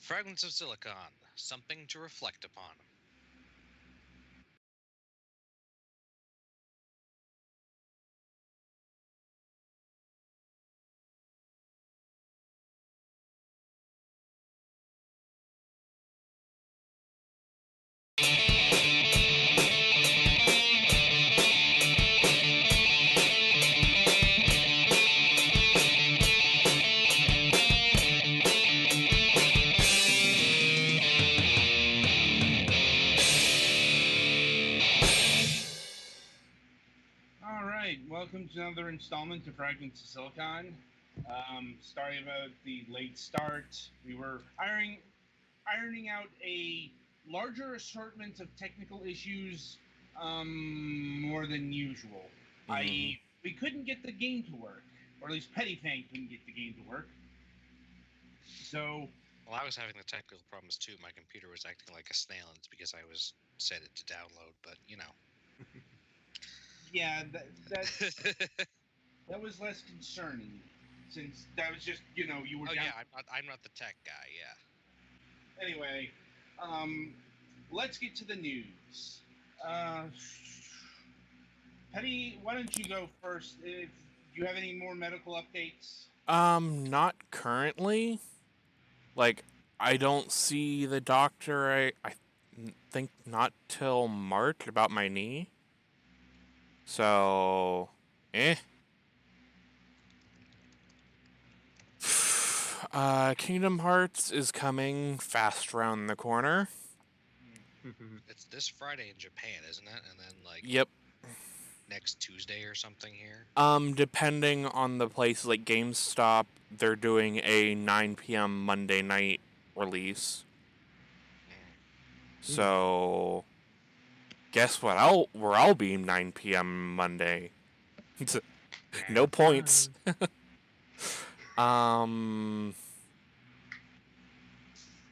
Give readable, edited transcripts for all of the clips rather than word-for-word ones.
Fragments of Silicon, something to reflect upon. All right, welcome to another installment of Fragments of Silicon. Sorry about the late start. We were ironing out a larger assortment of technical issues more than usual. I We couldn't get the game to work, or at least Petty Fang couldn't get the game to work. So Well, I was having the technical problems too. My computer was acting like a snail, and it's because I was set it to download. But yeah, that was less concerning, since that was just you were oh down. yeah, I'm not the tech guy. Yeah. Anyway, um, let's get to the news. Uh, Petty, why don't you go first? If you have any more medical updates? Not currently. Like, I don't see the doctor. I think not till March about my knee. So, eh. Kingdom Hearts is coming fast around the corner. It's this Friday in Japan, isn't it? And then Yep. next Tuesday or something here. Depending on the place, like GameStop, they're doing a 9 p.m. Monday night release. So, guess what? I'll be 9 p.m. Monday. No points.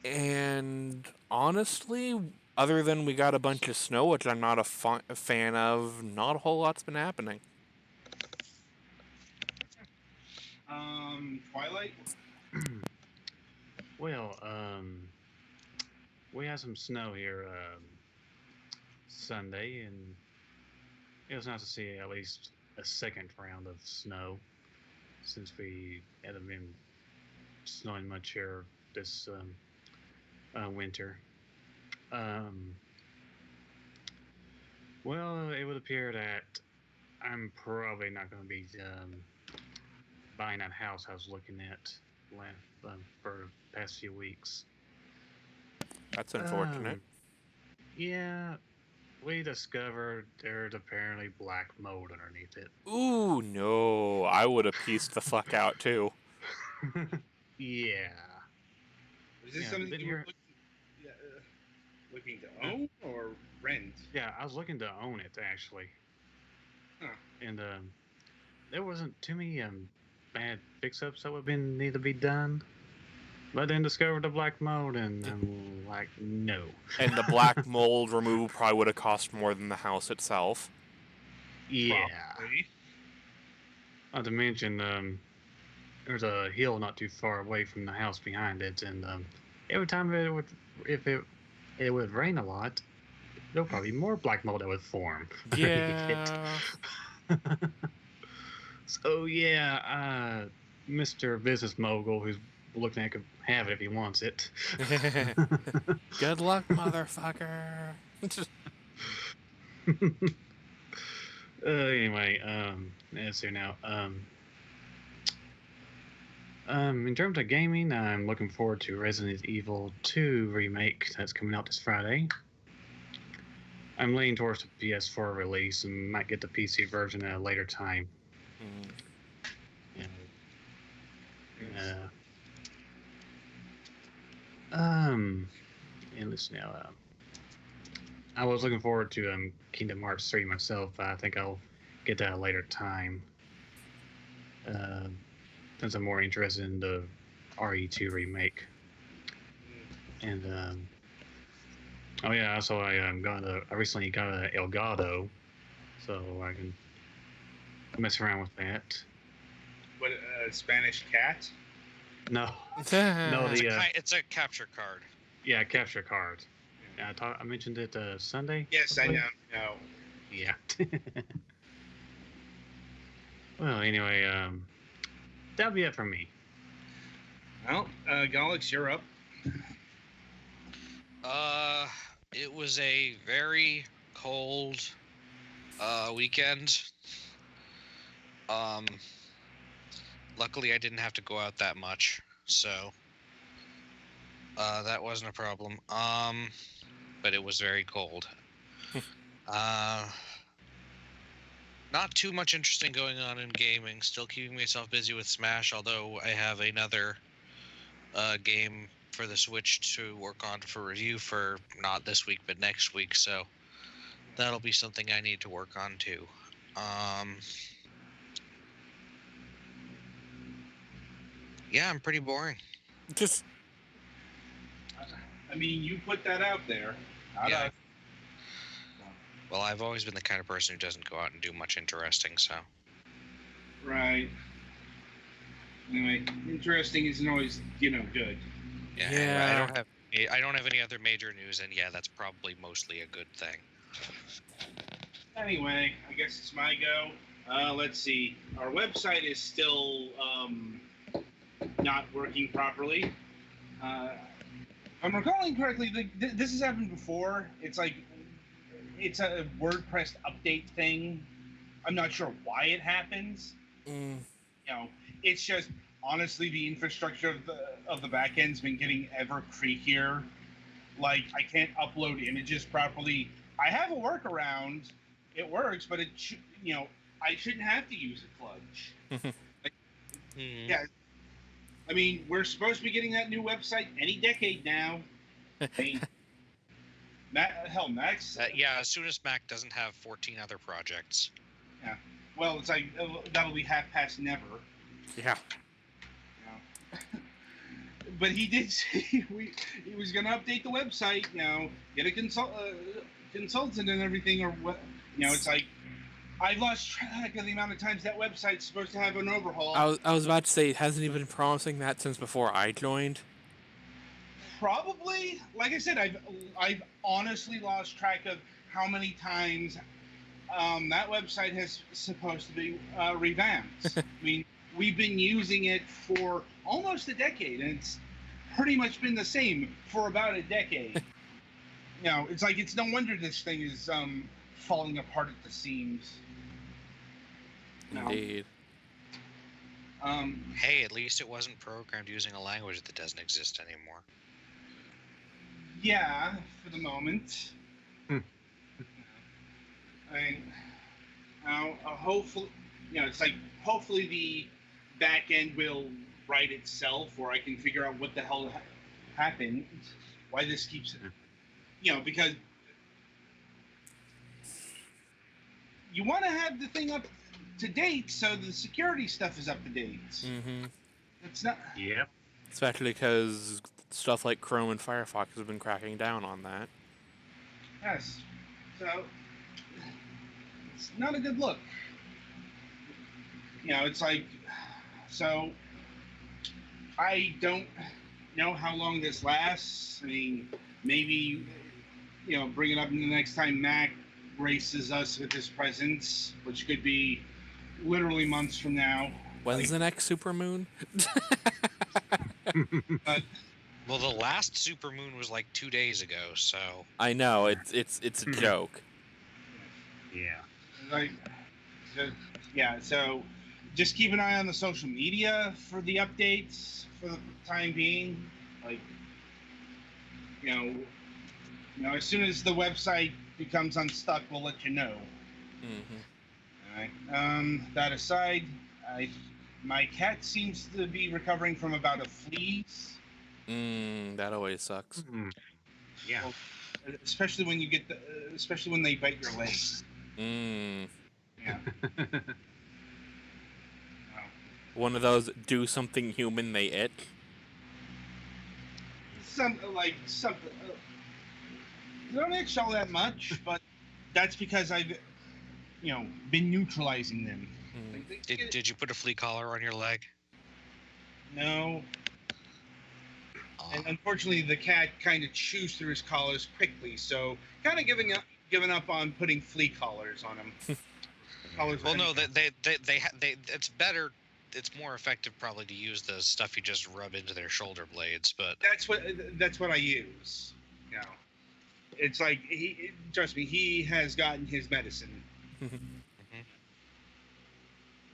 And honestly, other than we got a bunch of snow, which I'm not a fan of, not a whole lot's been happening. Twilight? Well, we had some snow here Sunday, and it was nice to see at least a second round of snow since we haven't been snowing much here this winter. Um, well, it would appear that I'm probably not going to be buying that house I was looking at for the past few weeks. That's unfortunate. Yeah, we discovered there's apparently black mold underneath it. Ooh, no. I would have pieced the fuck out, too. Yeah. Was this something you were looking to own or rent? Yeah, I was looking to own it, actually. Huh. And there wasn't too many bad fix-ups that would need to be done. But then discovered the black mold, and I'm like, no. And the black mold removal probably would have cost more than the house itself. Yeah. Probably. Not to mention, there's a hill not too far away from the house behind it, and every time it would rain a lot, there'll probably be more black mold that would form. Yeah. So yeah, Mr. Business Mogul, who's looking at could have it if he wants it. Good luck, motherfucker. Anyway, let's see now. In terms of gaming, I'm looking forward to Resident Evil 2 remake that's coming out this Friday. I'm leaning towards the PS4 release and might get the PC version at a later time. And listen now. I was looking forward to Kingdom Hearts 3 myself. I think I'll get that at a later time. Since I'm more interested in the RE2 remake. And oh yeah, also I recently got a Elgato, so I can mess around with that. What, Spanish cat? No, It's no, the It's a capture card. yeah, capture card. I mentioned it Sunday. Yes, I believe. know. No. Yeah. Well, anyway, that'll be it from me. Well, Galix, you're up. It was a very cold weekend. Um, luckily I didn't have to go out that much, so that wasn't a problem. But it was very cold. uh, Not too much interesting going on in gaming. Still keeping myself busy with Smash, although I have another game for the Switch to work on for review for not this week but next week, so that'll be something I need to work on too. Yeah, I'm pretty boring. just I mean, you put that out there. Not Yeah. us. Well, I've always been the kind of person who doesn't go out and do much interesting, so. Right. Anyway, interesting isn't always, good. Yeah, Yeah. anyway, I don't have any other major news, and yeah, that's probably mostly a good thing. Anyway, I guess it's my go. Let's see. Our website is still not working properly. If I'm recalling correctly, this has happened before. It's like it's a WordPress update thing. I'm not sure why it happens. It's just honestly the infrastructure of the backend's been getting ever creakier. Like I can't upload images properly. I have a workaround. It works, but I shouldn't have to use a clutch. Yeah. I mean, we're supposed to be getting that new website any decade now. I mean, Max. Yeah, as soon as Mac doesn't have 14 other projects. Yeah. Well, it's like that'll be half past never. yeah. But he did say he was going to update the website. Get a consultant and everything, or what? It's like I've lost track of the amount of times that website's supposed to have an overhaul. I was about to say, hasn't he been promising that since before I joined? Probably. Like I said, I've honestly lost track of how many times that website has supposed to be revamped. I mean, we've been using it for almost a decade, and it's pretty much been the same for about a decade. It's like it's no wonder this thing is falling apart at the seams. Indeed. Hey, at least it wasn't programmed using a language that doesn't exist anymore. Yeah, for the moment. I mean, hopefully, it's like hopefully the back end will right itself, or I can figure out what the hell happened, why this keeps, because you want to have the thing up to date, so the security stuff is up to date. Mm-hmm. It's not. Yep. Especially because stuff like Chrome and Firefox have been cracking down on that. Yes. So it's not a good look. It's like, so I don't know how long this lasts. I mean, maybe, bring it up in the next time Mac graces us with his presence, which could be literally months from now. When's the next supermoon? Well, the last supermoon was like 2 days ago, so. I know, it's a joke. Yeah. Like, so just keep an eye on the social media for the updates for the time being. Like, as soon as the website becomes unstuck, we'll let you know. Mm-hmm. All right. That aside, my cat seems to be recovering from about a fleas. That always sucks. Yeah. Well, especially when especially when they bite your leg. Yeah. One of those do something human they itch. Something. They don't itch all that much, but that's because I've, been neutralizing them. Mm. Like, Did you put a flea collar on your leg? No, unfortunately, the cat kind of chews through his collars quickly, so kind of giving up on putting flea collars on him. Well, no, it's better. It's more effective probably to use the stuff you just rub into their shoulder blades, but that's what I use. You know, it's like trust me, he has gotten his medicine.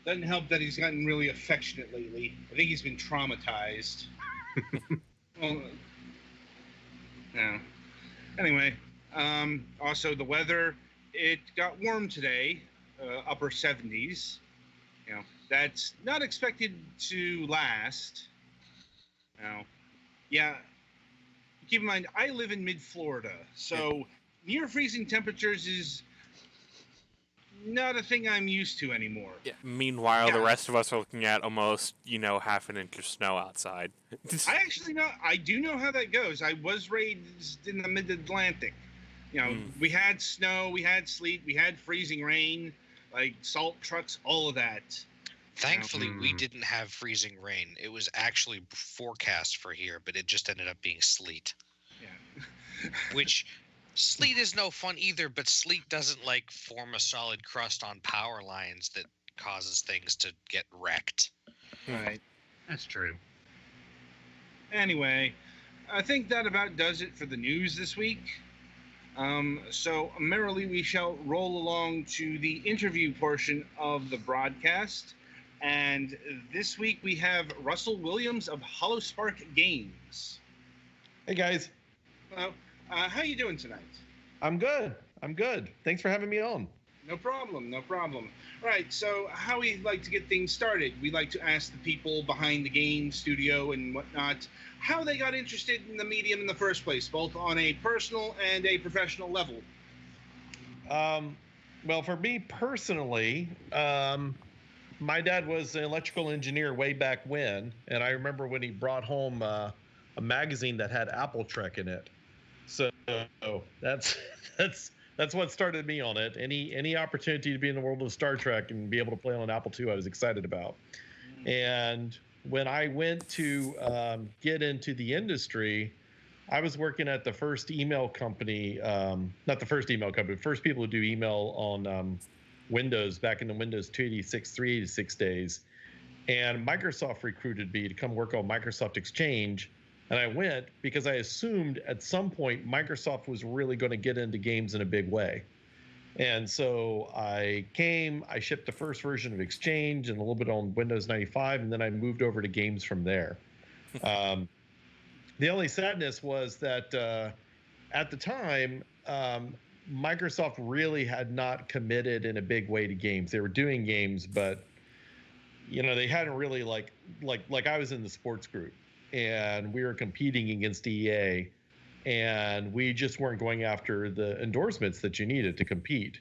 Doesn't help that he's gotten really affectionate lately. I think he's been traumatized. Well, yeah. Anyway, also the weather. It got warm today, upper 70s. You know, that's not expected to last. Now, yeah, keep in mind, I live in mid-Florida, so near freezing temperatures is not a thing I'm used to anymore. Yeah. Meanwhile, the rest of us are looking at almost, half an inch of snow outside. I do know how that goes. I was raised in the mid-Atlantic. You know, we had snow, we had sleet, we had freezing rain, like salt trucks, all of that. Thankfully, we didn't have freezing rain. It was actually forecast for here, but it just ended up being sleet. Yeah. Which, sleet is no fun either, but sleet doesn't, form a solid crust on power lines that causes things to get wrecked. Right. That's true. Anyway, I think that about does it for the news this week. So merrily we shall roll along to the interview portion of the broadcast. And this week we have Russell Williams of Holospark Games. Hey guys. Well, how you doing tonight? I'm good. Thanks for having me on. No problem. Right, so how we like to get things started. We like to ask the people behind the game studio and whatnot how they got interested in the medium in the first place, both on a personal and a professional level. Well, for me personally, my dad was an electrical engineer way back when, and I remember when he brought home a magazine that had Apple Trek in it. So that's what started me on it. Any opportunity to be in the world of Star Trek and be able to play on an Apple II, I was excited about. And when I went to get into the industry, I was working at the first email company, not the first email company, the first people who do email on Windows back in the Windows 286, 386 days. And Microsoft recruited me to come work on Microsoft Exchange. And I went because I assumed at some point Microsoft was really going to get into games in a big way. And so I came, I shipped the first version of Exchange and a little bit on Windows 95, and then I moved over to games from there. The only sadness was that at the time, Microsoft really had not committed in a big way to games. They were doing games, but they hadn't really like I was in the sports group and we were competing against EA, and we just weren't going after the endorsements that you needed to compete.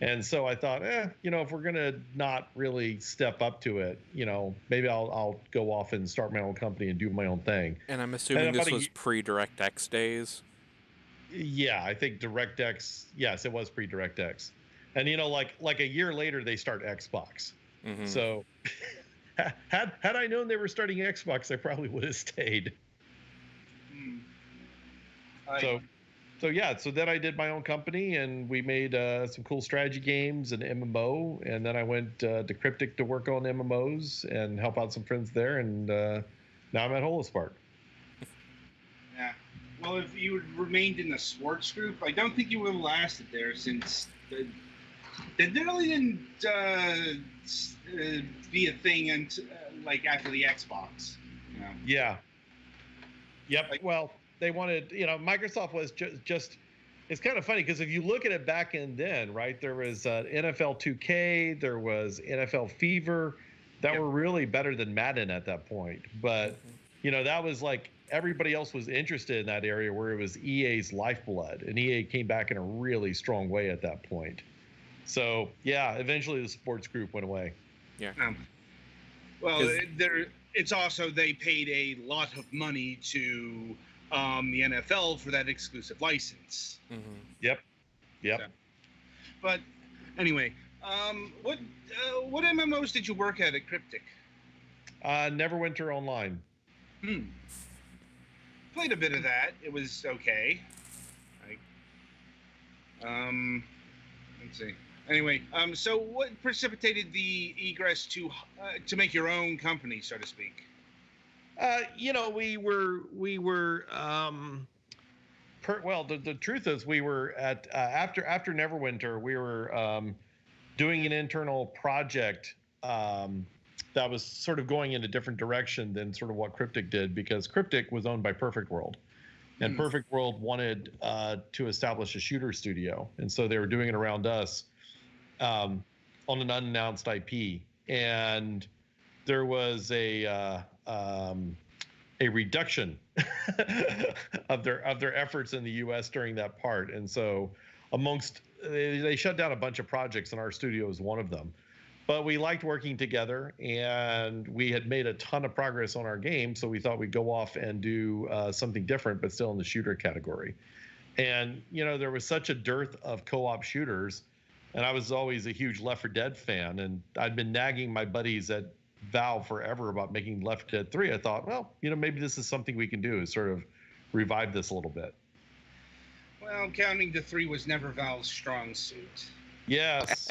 And so I thought, if we're gonna not really step up to it, maybe I'll go off and start my own company and do my own thing. And I'm assuming this was pre-DirectX days. Yeah, I think DirectX. Yes, it was pre-DirectX. And like a year later, they start Xbox. Mm-hmm. So had I known they were starting Xbox, I probably would have stayed. So then I did my own company, and we made some cool strategy games and MMO, and then I went to Cryptic to work on MMOs and help out some friends there, and now I'm at Holospark. Yeah. Well, if you had remained in the sports group, I don't think you would have lasted there, since they really didn't be a thing until after the Xbox. Yeah. Yep. Well, they wanted, Microsoft was just it's kind of funny because if you look at it back in then, right, there was NFL 2K, there was NFL Fever that were really better than Madden at that point. But, that was everybody else was interested in that area where it was EA's lifeblood, and EA came back in a really strong way at that point. So, eventually the sports group went away. Yeah. It's also they paid a lot of money to the NFL for that exclusive license. Mm-hmm. Yep. So, but anyway, what MMOs did you work at Cryptic? Neverwinter Online. played a bit of that. It was okay. Like, let's see. Anyway, so what precipitated the egress to make your own company, so to speak? We were well, the truth is we were at after Neverwinter, we were doing an internal project that was sort of going in a different direction than sort of what Cryptic did, because Cryptic was owned by Perfect World, and Perfect World wanted to establish a shooter studio, and so they were doing it around us on an unannounced IP, and there was a reduction of their efforts in the U.S. during that part, and so they shut down a bunch of projects, and our studio was one of them. But we liked working together, and we had made a ton of progress on our game, so we thought we'd go off and do something different, but still in the shooter category. And there was such a dearth of co-op shooters, and I was always a huge Left 4 Dead fan, and I'd been nagging my buddies at Valve forever about making Left 4 Dead 3. I thought, well, maybe this is something we can do, is sort of revive this a little bit. Well, counting to 3 was never Valve's strong suit. Yes.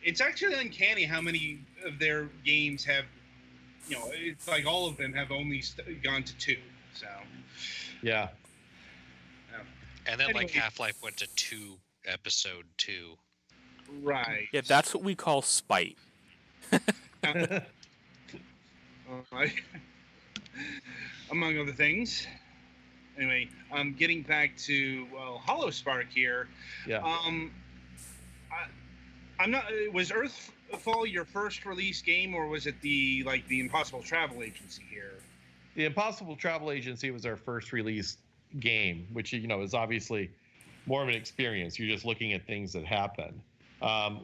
It's actually uncanny how many of their games have, it's like all of them have only gone to 2. So. Yeah. And then like Half-Life went to 2, episode 2. Right. Yeah, that's what we call spite. Among other things. Anyway, getting back to Holospark here. Yeah. I'm not. Was Earthfall your first release game, or was it the Impossible Travel Agency here? The Impossible Travel Agency was our first release game, which is obviously more of an experience. You're just looking at things that happen.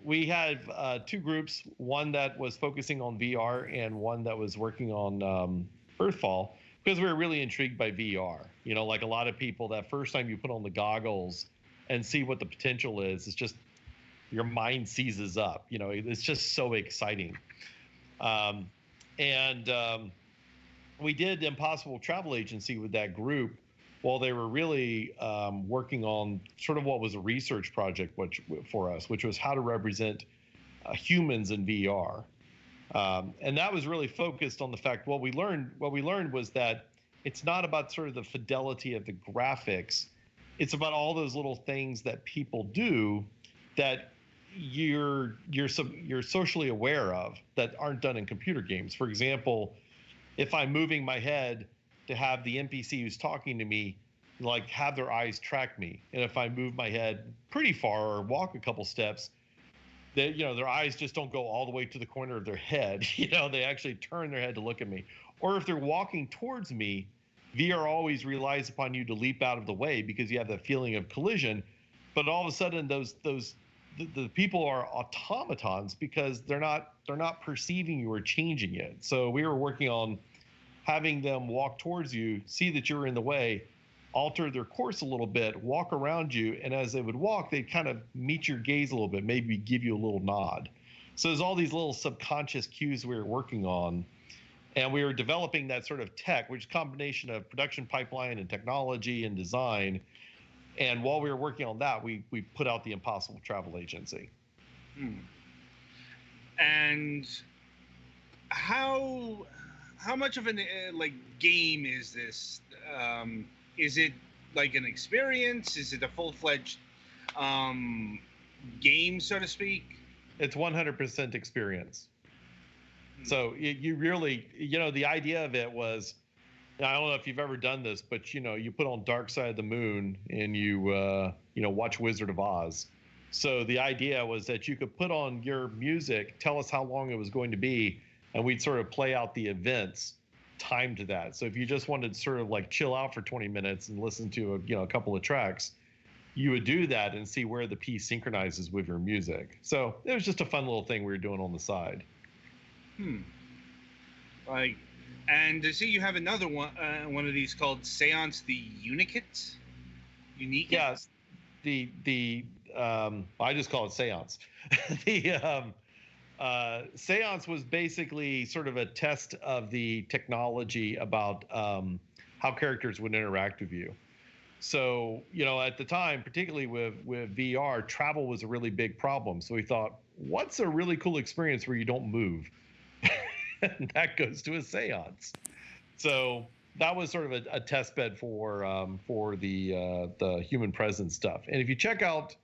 We had 2 groups, one that was focusing on VR and one that was working on Earthfall, because we were really intrigued by VR. Like a lot of people, that first time you put on the goggles and see what the potential is, it's just your mind seizes up. It's just so exciting. We did Impossible Travel Agency with that group while they were really working on sort of what was a research project for us, which was how to represent humans in VR. And that was really focused on the fact what we learned was that it's not about sort of the fidelity of the graphics. It's about all those little things that people do that you're socially aware of that aren't done in computer games. For example, if I'm moving my head to have the NPC who's talking to me, have their eyes track me. And if I move my head pretty far or walk a couple steps, their eyes just don't go all the way to the corner of their head. They actually turn their head to look at me. Or if they're walking towards me, VR always relies upon you to leap out of the way because you have that feeling of collision. But all of a sudden, the people are automatons because they're not perceiving you or changing it. So we were working on having them walk towards you, see that you're in the way, alter their course a little bit, walk around you, and as they would walk, they'd kind of meet your gaze a little bit, maybe give you a little nod. So there's all these little subconscious cues we were working on, and we were developing that sort of tech, which is a combination of production pipeline and technology and design. And while we were working on that, we put out the Impossible Travel Agency. And how much of an game is this? Is it like an experience? Is it a full-fledged game, so to speak? It's 100% experience. So you really, the idea of it was, I don't know if you've ever done this, but you put on Dark Side of the Moon and you watch Wizard of Oz. So the idea was that you could put on your music, tell us how long it was going to be, and we'd sort of play out the events timed to that. So if you just wanted to sort of chill out for 20 minutes and listen to a couple of tracks, you would do that and see where the piece synchronizes with your music. So it was just a fun little thing we were doing on the side. And to see you have another one of these called Seance the Unikit? Yes. I just call it Seance. Seance was basically sort of a test of the technology about how characters would interact with you. So, at the time, particularly with VR, travel was a really big problem. So we thought, what's a really cool experience where you don't move? And that goes to a seance. So that was sort of a test bed for the human presence stuff. And if you check out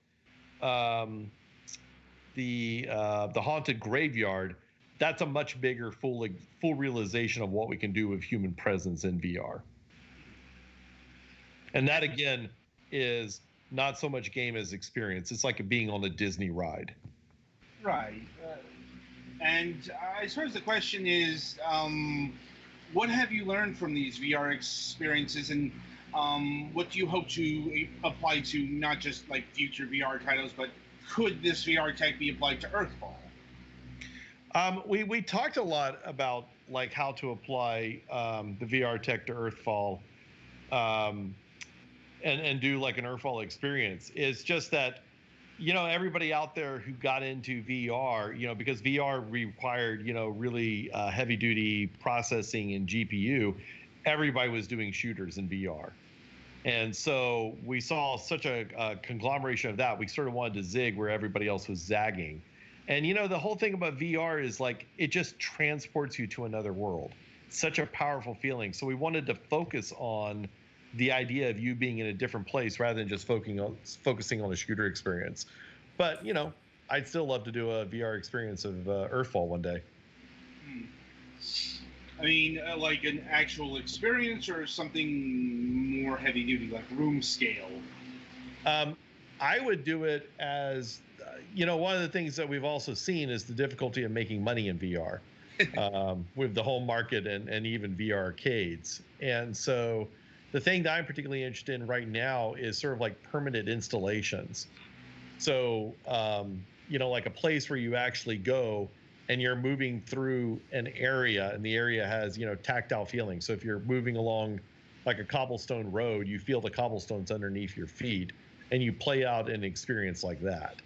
the haunted graveyard, that's a much bigger full realization of what we can do with human presence in VR. And that again is not so much game as experience. It's like being on a Disney ride. Right. And I suppose the question is, what have you learned from these VR experiences, and what do you hope to apply to not just like future VR titles, but could this VR tech be applied to Earthfall? We talked a lot about like how to apply the VR tech to Earthfall, and do like an Earthfall experience. It's just that, everybody out there who got into VR, because VR required, really heavy duty processing and GPU, everybody was doing shooters in VR. And so we saw such a conglomeration of that. We sort of wanted to zig where everybody else was zagging. And, the whole thing about VR is like, it just transports you to another world. It's such a powerful feeling. So we wanted to focus on the idea of you being in a different place rather than just focusing on the shooter experience. But, I'd still love to do a VR experience of Earthfall one day. I mean, like an actual experience or something more heavy duty, like room scale? I would do it as, one of the things that we've also seen is the difficulty of making money in VR with the home market and even VR arcades. And so the thing that I'm particularly interested in right now is sort of like permanent installations. So, like a place where you actually go and you're moving through an area, and the area has, tactile feeling. So if you're moving along like a cobblestone road, you feel the cobblestones underneath your feet, and you play out an experience like that.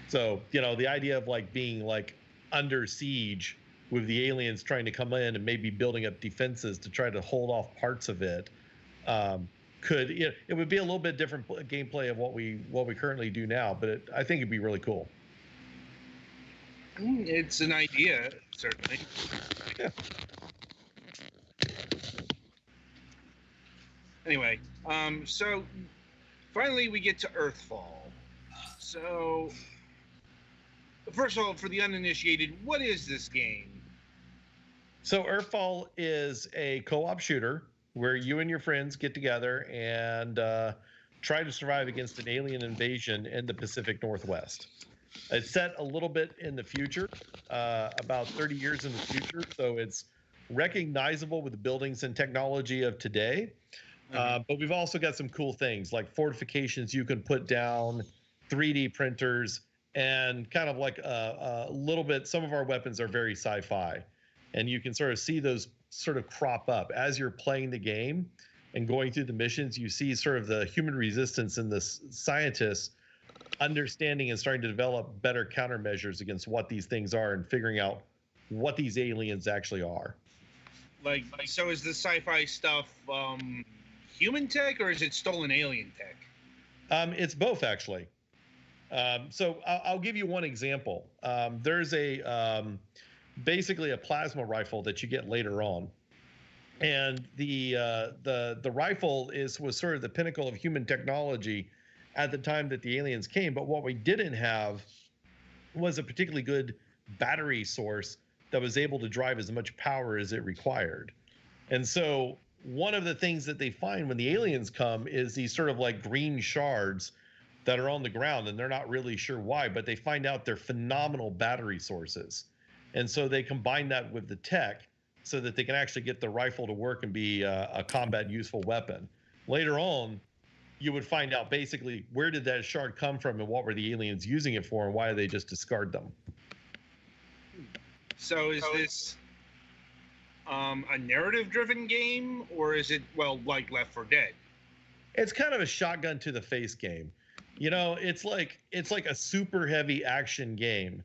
So, the idea of like being like under siege with the aliens trying to come in and maybe building up defenses to try to hold off parts of it, it would be a little bit different gameplay of what we currently do now, but I think it'd be really cool. It's an idea, certainly. Yeah. Anyway, so finally we get to Earthfall. So, first of all, for the uninitiated, what is this game? So Earthfall is a co-op shooter where you and your friends get together and try to survive against an alien invasion in the Pacific Northwest. It's set a little bit in the future, about 30 years in the future, so it's recognizable with the buildings and technology of today. But we've also got some cool things like fortifications you can put down, 3D printers, and kind of like a little bit, some of our weapons are very sci-fi. And you can sort of see those sort of crop up as you're playing the game and going through the missions. You see sort of the human resistance and the scientists understanding and starting to develop better countermeasures against what these things are and figuring out what these aliens actually are. Like so is the sci-fi stuff human tech, or is it stolen alien tech? It's both, actually. So I'll give you one example. There's basically a plasma rifle that you get later on, and the rifle was sort of the pinnacle of human technology at the time that the aliens came. But what we didn't have was a particularly good battery source that was able to drive as much power as it required. And so one of the things that they find when the aliens come is these sort of like green shards that are on the ground, and they're not really sure why, but they find out they're phenomenal battery sources. And so they combine that with the tech so that they can actually get the rifle to work and be a combat useful weapon. Later on, you would find out basically where did that shard come from and what were the aliens using it for and why did they just discard them. So is this a narrative-driven game, or is it, well, like Left 4 Dead? It's kind of a shotgun to the face game. You know, it's like a super heavy action game.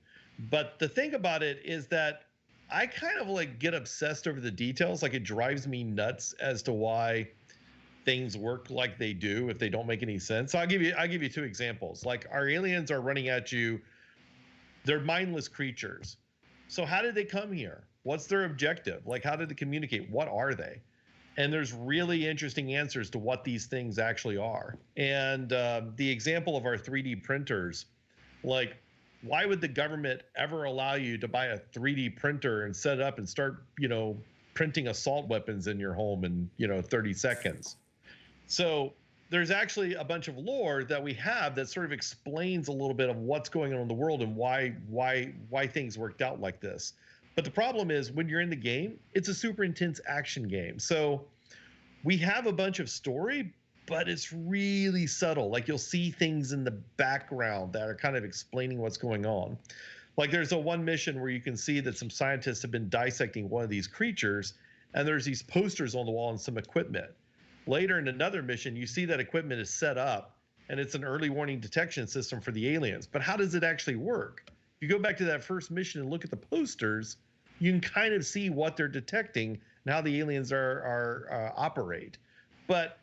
But the thing about it is that I kind of like get obsessed over the details. Like it drives me nuts as to why things work like they do if they don't make any sense. So I'll give you two examples. Like our aliens are running at you. They're mindless creatures. So how did they come here? What's their objective? Like how did they communicate? What are they? And there's really interesting answers to what these things actually are. And the example of our 3D printers, like why would the government ever allow you to buy a 3D printer and set it up and start, printing assault weapons in your home in, 30 seconds? So there's actually a bunch of lore that we have that sort of explains a little bit of what's going on in the world and why things worked out like this. But the problem is when you're in the game, it's a super intense action game. So we have a bunch of story, but it's really subtle. Like you'll see things in the background that are kind of explaining what's going on. Like there's a one mission where you can see that some scientists have been dissecting one of these creatures, and there's these posters on the wall and some equipment. Later in another mission, you see that equipment is set up, and it's an early warning detection system for the aliens. But how does it actually work? If you go back to that first mission and look at the posters, you can kind of see what they're detecting and how the aliens are operate. But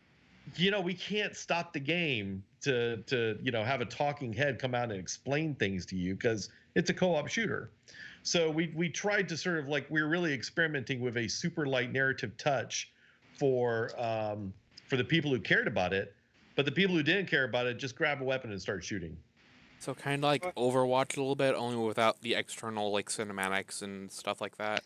we can't stop the game to have a talking head come out and explain things to you because it's a co-op shooter. So we tried to sort of like we're really experimenting with a super light narrative touch for the people who cared about it, but the people who didn't care about it just grab a weapon and start shooting. So kind of like Overwatch a little bit, only without the external like cinematics and stuff like that.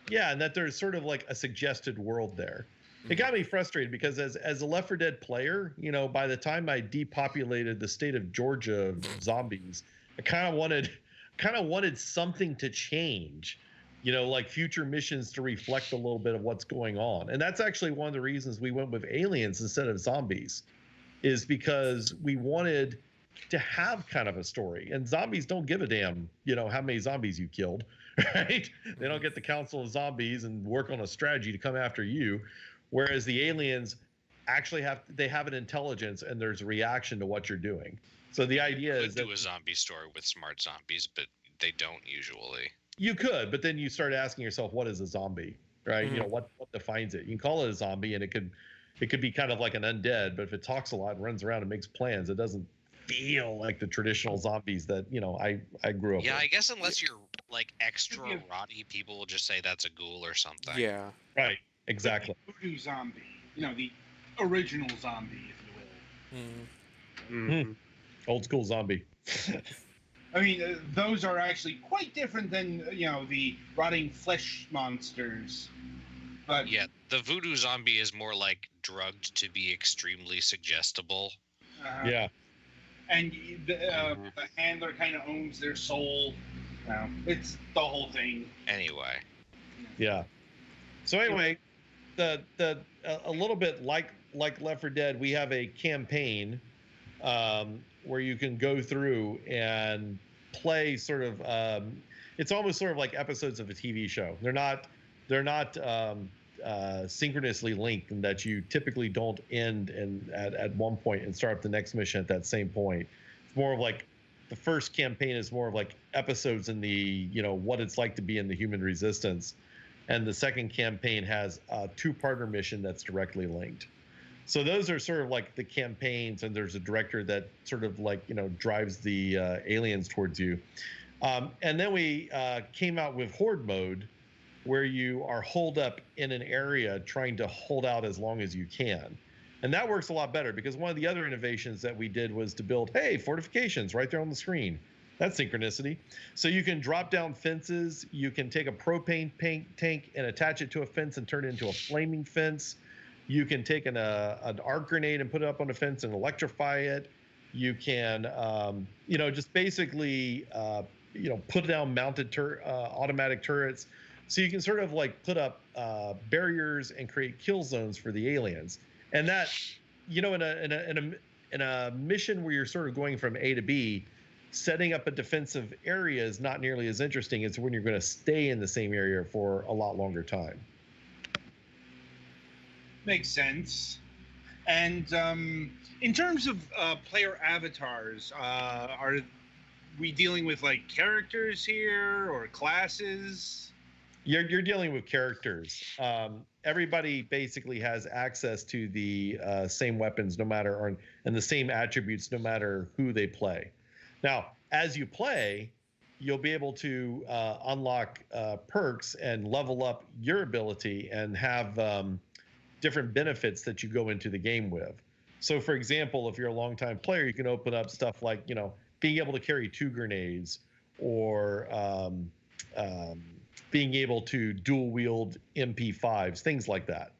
Yeah, and that there's sort of like a suggested world there. It got me frustrated because as a Left 4 Dead player, by the time I depopulated the state of Georgia of zombies, I kind of wanted something to change, like future missions to reflect a little bit of what's going on. And that's actually one of the reasons we went with aliens instead of zombies, is because we wanted to have kind of a story. And zombies don't give a damn, how many zombies you killed, right? They don't get the council of zombies and work on a strategy to come after you. Whereas the aliens actually have an intelligence and there's a reaction to what you're doing. So the idea is that do a zombie story with smart zombies, but they don't usually. You could, but then you start asking yourself, what is a zombie, right? Mm-hmm. What defines it? You can call it a zombie, and it could be kind of like an undead, but if it talks a lot and runs around and makes plans, it doesn't feel like the traditional zombies that I grew up with. Yeah, I guess unless you're like extra rotty, people will just say that's a ghoul or something. Yeah. Right. Exactly. Voodoo zombie, the original zombie, if you will. Mm-hmm. Old school zombie. I mean, those are actually quite different than the rotting flesh monsters. But yeah, the voodoo zombie is more like drugged to be extremely suggestible. Yeah. And the handler kind of owns their soul. It's the whole thing. Anyway. Yeah. So anyway, a little bit like Left 4 Dead, we have a campaign where you can go through and play sort of it's almost sort of like episodes of a TV show. They're not synchronously linked, in that you typically don't end at one point and start up the next mission at that same point. It's more of like the first campaign is more of like episodes in the what it's like to be in the human resistance, and the second campaign has a two-partner mission that's directly linked. So those are sort of like the campaigns, and there's a director that sort of like drives the aliens towards you. And then we came out with Horde mode, where you are holed up in an area trying to hold out as long as you can. And that works a lot better, because one of the other innovations that we did was to build, fortifications right there on the screen. That's synchronicity. So you can drop down fences. You can take a propane tank and attach it to a fence and turn it into a flaming fence. You can take an arc grenade and put it up on a fence and electrify it. You can, just basically, put down mounted automatic turrets. So you can sort of like put up barriers and create kill zones for the aliens. And that, in a mission where you're sort of going from A to B, setting up a defensive area is not nearly as interesting as when you're going to stay in the same area for a lot longer time. Makes sense. And in terms of player avatars, are we dealing with like characters here or classes? You're dealing with characters. Everybody basically has access to the same weapons, no matter, and the same attributes, no matter who they play. Now, as you play, you'll be able to unlock perks and level up your ability and have different benefits that you go into the game with. So, for example, if you're a longtime player, you can open up stuff like, being able to carry 2 grenades, or being able to dual wield MP5s, things like that.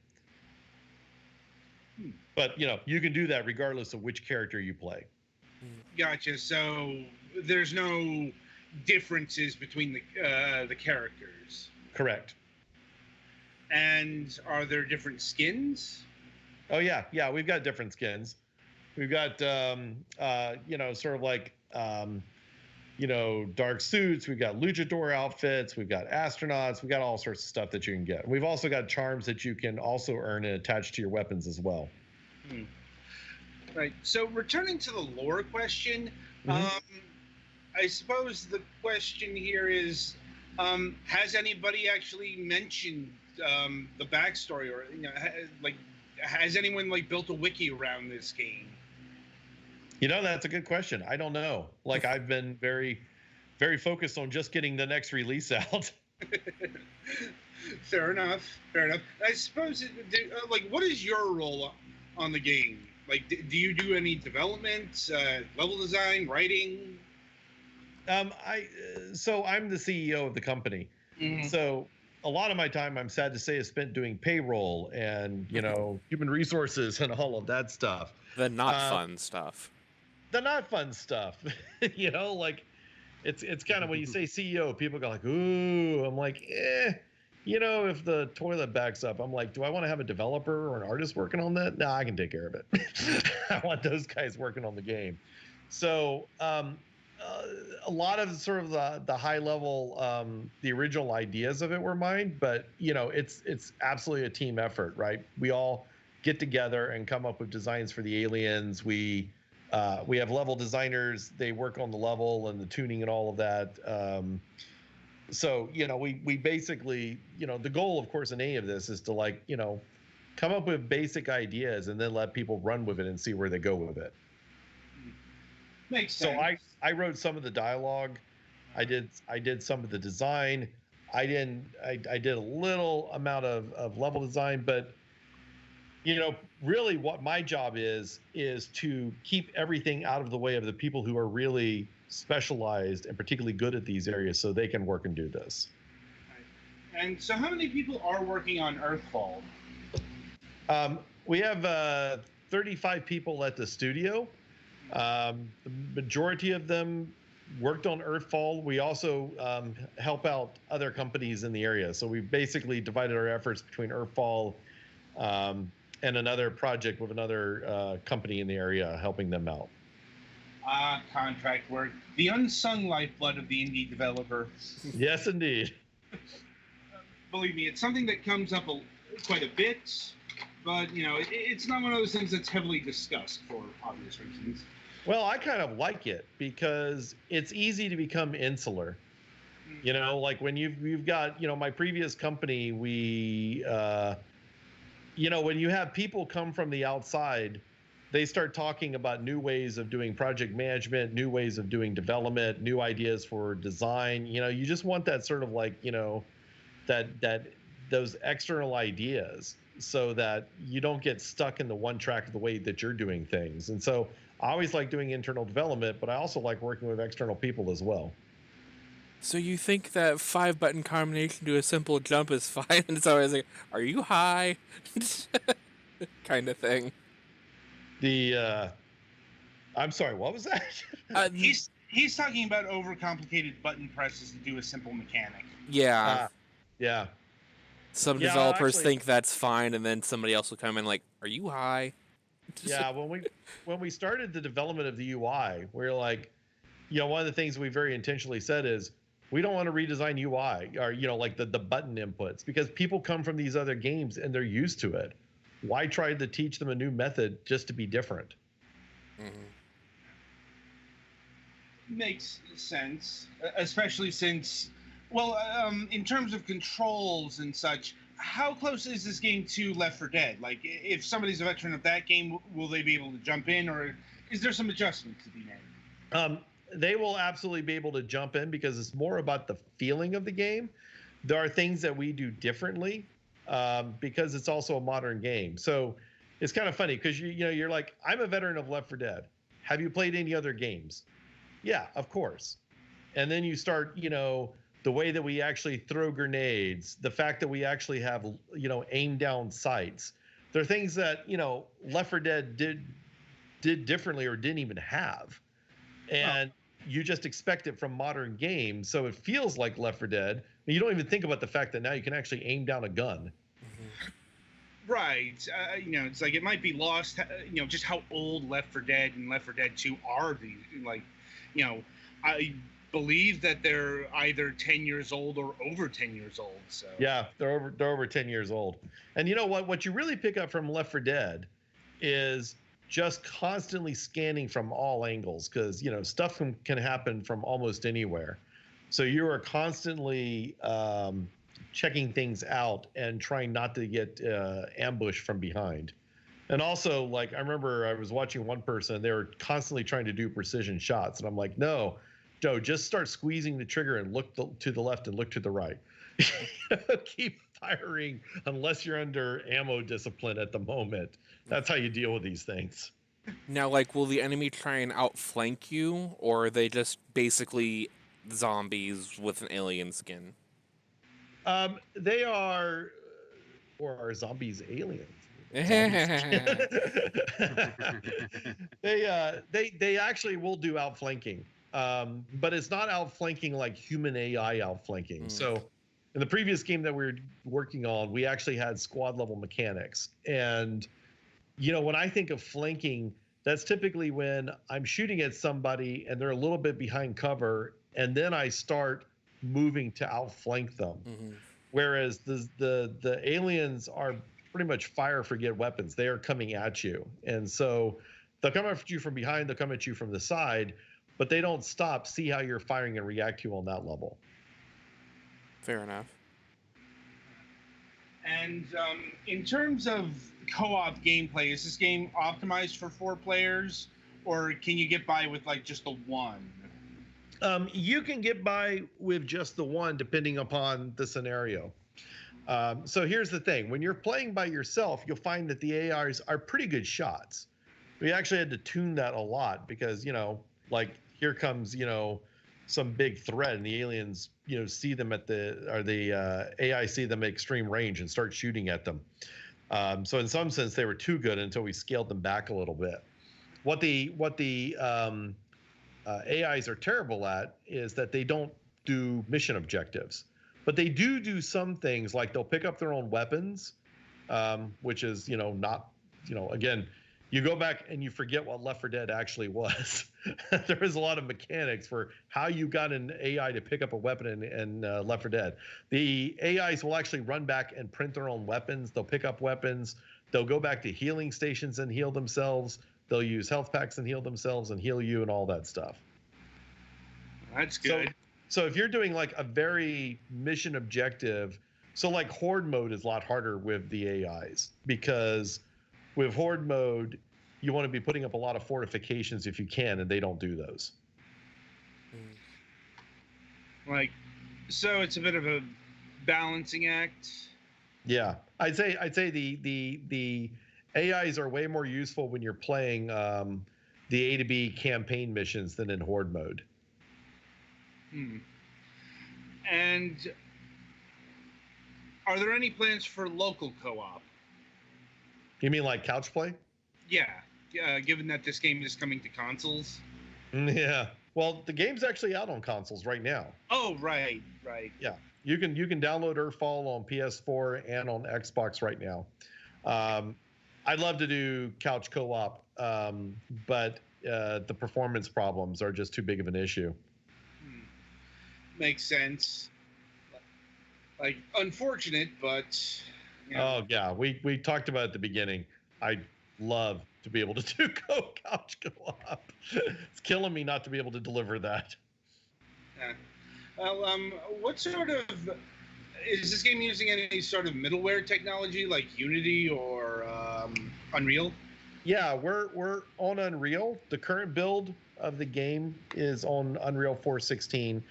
But you can do that regardless of which character you play. Gotcha. So there's no differences between the characters. Correct. And are there different skins? Oh yeah, we've got different skins. We've got sort of like dark suits. We've got luchador outfits. We've got astronauts. We've got all sorts of stuff that you can get. We've also got charms that you can also earn and attach to your weapons as well. Right. So returning to the lore question, I suppose the question here is, has anybody actually mentioned the backstory, or has anyone built a wiki around this game? That's a good question. I don't know. I've been very, very focused on just getting the next release out. Fair enough. I suppose, what is your role on the game? Do you do any development, level design, writing? So I'm the CEO of the company. Mm-hmm. So a lot of my time, I'm sad to say, is spent doing payroll and human resources and all of that stuff. The not fun stuff. The not fun stuff. It's kind of when you say CEO, people go like, ooh. I'm like, if the toilet backs up, I'm like, do I want to have a developer or an artist working on that? No, I can take care of it. I want those guys working on the game. So a lot of sort of the high level, the original ideas of it were mine, but it's absolutely a team effort, right? We all get together and come up with designs for the aliens. We have level designers. They work on the level and the tuning and all of that. So we basically, the goal, of course, in any of this is to come up with basic ideas and then let people run with it and see where they go with it. Makes sense. So I wrote some of the dialogue. I did some of the design. I did a little amount of level design, but really what my job is to keep everything out of the way of the people who are really specialized and particularly good at these areas, so they can work and do this. And so how many people are working on Earthfall? We have 35 people at the studio. The majority of them worked on Earthfall. We also help out other companies in the area. So we basically divided our efforts between Earthfall and another project with another company in the area, helping them out. Contract work. The unsung lifeblood of the indie developer. Yes, indeed. Believe me, it's something that comes up quite a bit, but, it's not one of those things that's heavily discussed for obvious reasons. Well, I kind of like it because it's easy to become insular. When you've got, my previous company, we, when you have people come from the outside, they start talking about new ways of doing project management, new ways of doing development, new ideas for design. You just want that sort of those external ideas so that you don't get stuck in the one track of the way that you're doing things. And so I always like doing internal development, but I also like working with external people as well. So you think that 5-button combination to a simple jump is fine? And it's always like, are you high? Kind of thing. I'm sorry, what was that? He's talking about overcomplicated button presses to do a simple mechanic. Yeah. Yeah. Some developers think that's fine, and then somebody else will come in like, are you high? Yeah, when we started the development of the UI, we're like, one of the things we very intentionally said is we don't want to redesign UI or the button inputs, because people come from these other games and they're used to it. why try to teach them a new method just to be different? Makes sense, especially since, well, in terms of controls and such, how close is this game to Left 4 Dead? Like, if somebody's a veteran of that game, will they be able to jump in, or is there some adjustments to be made? They will absolutely be able to jump in because it's more about the feeling of the game. There are things that we do differently because it's also a modern game. So it's kind of funny because you're like, I'm a veteran of Left 4 Dead. Have you played any other games? Yeah, of course. And then you start, the way that we actually throw grenades, the fact that we actually have, aim down sights. There are things that, Left 4 Dead did differently or didn't even have. And you just expect it from modern games. So it feels like Left 4 Dead. You don't even think about the fact that now you can actually aim down a gun. Right. It's like it might be lost, just how old Left 4 Dead and Left 4 Dead 2 are. I believe that they're either 10 years old or over 10 years old. So yeah, they're over 10 years old. And you know what you really pick up from Left 4 Dead is just constantly scanning from all angles, because stuff can happen from almost anywhere. So you are constantly checking things out and trying not to get ambushed from behind. And also, like, I remember I was watching one person, they were constantly trying to do precision shots. And I'm like, no, Joe, just start squeezing the trigger and look to the left and look to the right. Keep firing unless you're under ammo discipline at the moment. That's how you deal with these things. Now, like, will the enemy try and outflank you, or are they just basically zombies with an alien skin? They are, or are zombies aliens? They actually will do outflanking, but it's not outflanking like human AI outflanking. So in the previous game that we were working on, we actually had squad level mechanics. And when I think of flanking, that's typically when I'm shooting at somebody and they're a little bit behind cover, and then I start moving to outflank them. Whereas the aliens are pretty much fire forget weapons. They are coming at you. And so they'll come at you from behind, they'll come at you from the side, but they don't stop, see how you're firing, and react to you on that level. Fair enough. And in terms of co-op gameplay, is this game optimized for 4 players, or can you get by with like just the one? You can get by with just the one depending upon the scenario. So here's the thing. When you're playing by yourself, you'll find that the AIs are pretty good shots. We actually had to tune that a lot because, like here comes, some big threat and the aliens, see them the AI see them at extreme range and start shooting at them. So in some sense, they were too good until we scaled them back a little bit. What the AIs are terrible at is that they don't do mission objectives, but they do some things like they'll pick up their own weapons, which is, not, again, you go back and you forget what Left 4 Dead actually was. There is a lot of mechanics for how you got an AI to pick up a weapon in Left 4 Dead. The AIs will actually run back and print their own weapons. They'll pick up weapons. They'll go back to healing stations and heal themselves. They'll use health packs and heal themselves and heal you and all that stuff. That's good. So if you're doing like a very mission objective, so like horde mode is a lot harder with the AIs, because with horde mode, you want to be putting up a lot of fortifications if you can, and they don't do those. So it's a bit of a balancing act. Yeah, I'd say the AIs are way more useful when you're playing the A to B campaign missions than in horde mode. And are there any plans for local co-op? You mean like couch play? Yeah, given that this game is coming to consoles. Yeah. Well, the game's actually out on consoles right now. Oh, right. Yeah, you can download Earthfall on PS4 and on Xbox right now. I'd love to do couch co-op, but the performance problems are just too big of an issue. Makes sense. Like, unfortunate, but You know, Oh yeah, we talked about it at the beginning. I love to be able to do couch co-op. It's killing me not to be able to deliver that. yeah. Well, what sort of is this game using any sort of middleware technology like Unity or Unreal? Yeah, we're on Unreal. The current build of the game is on Unreal 416.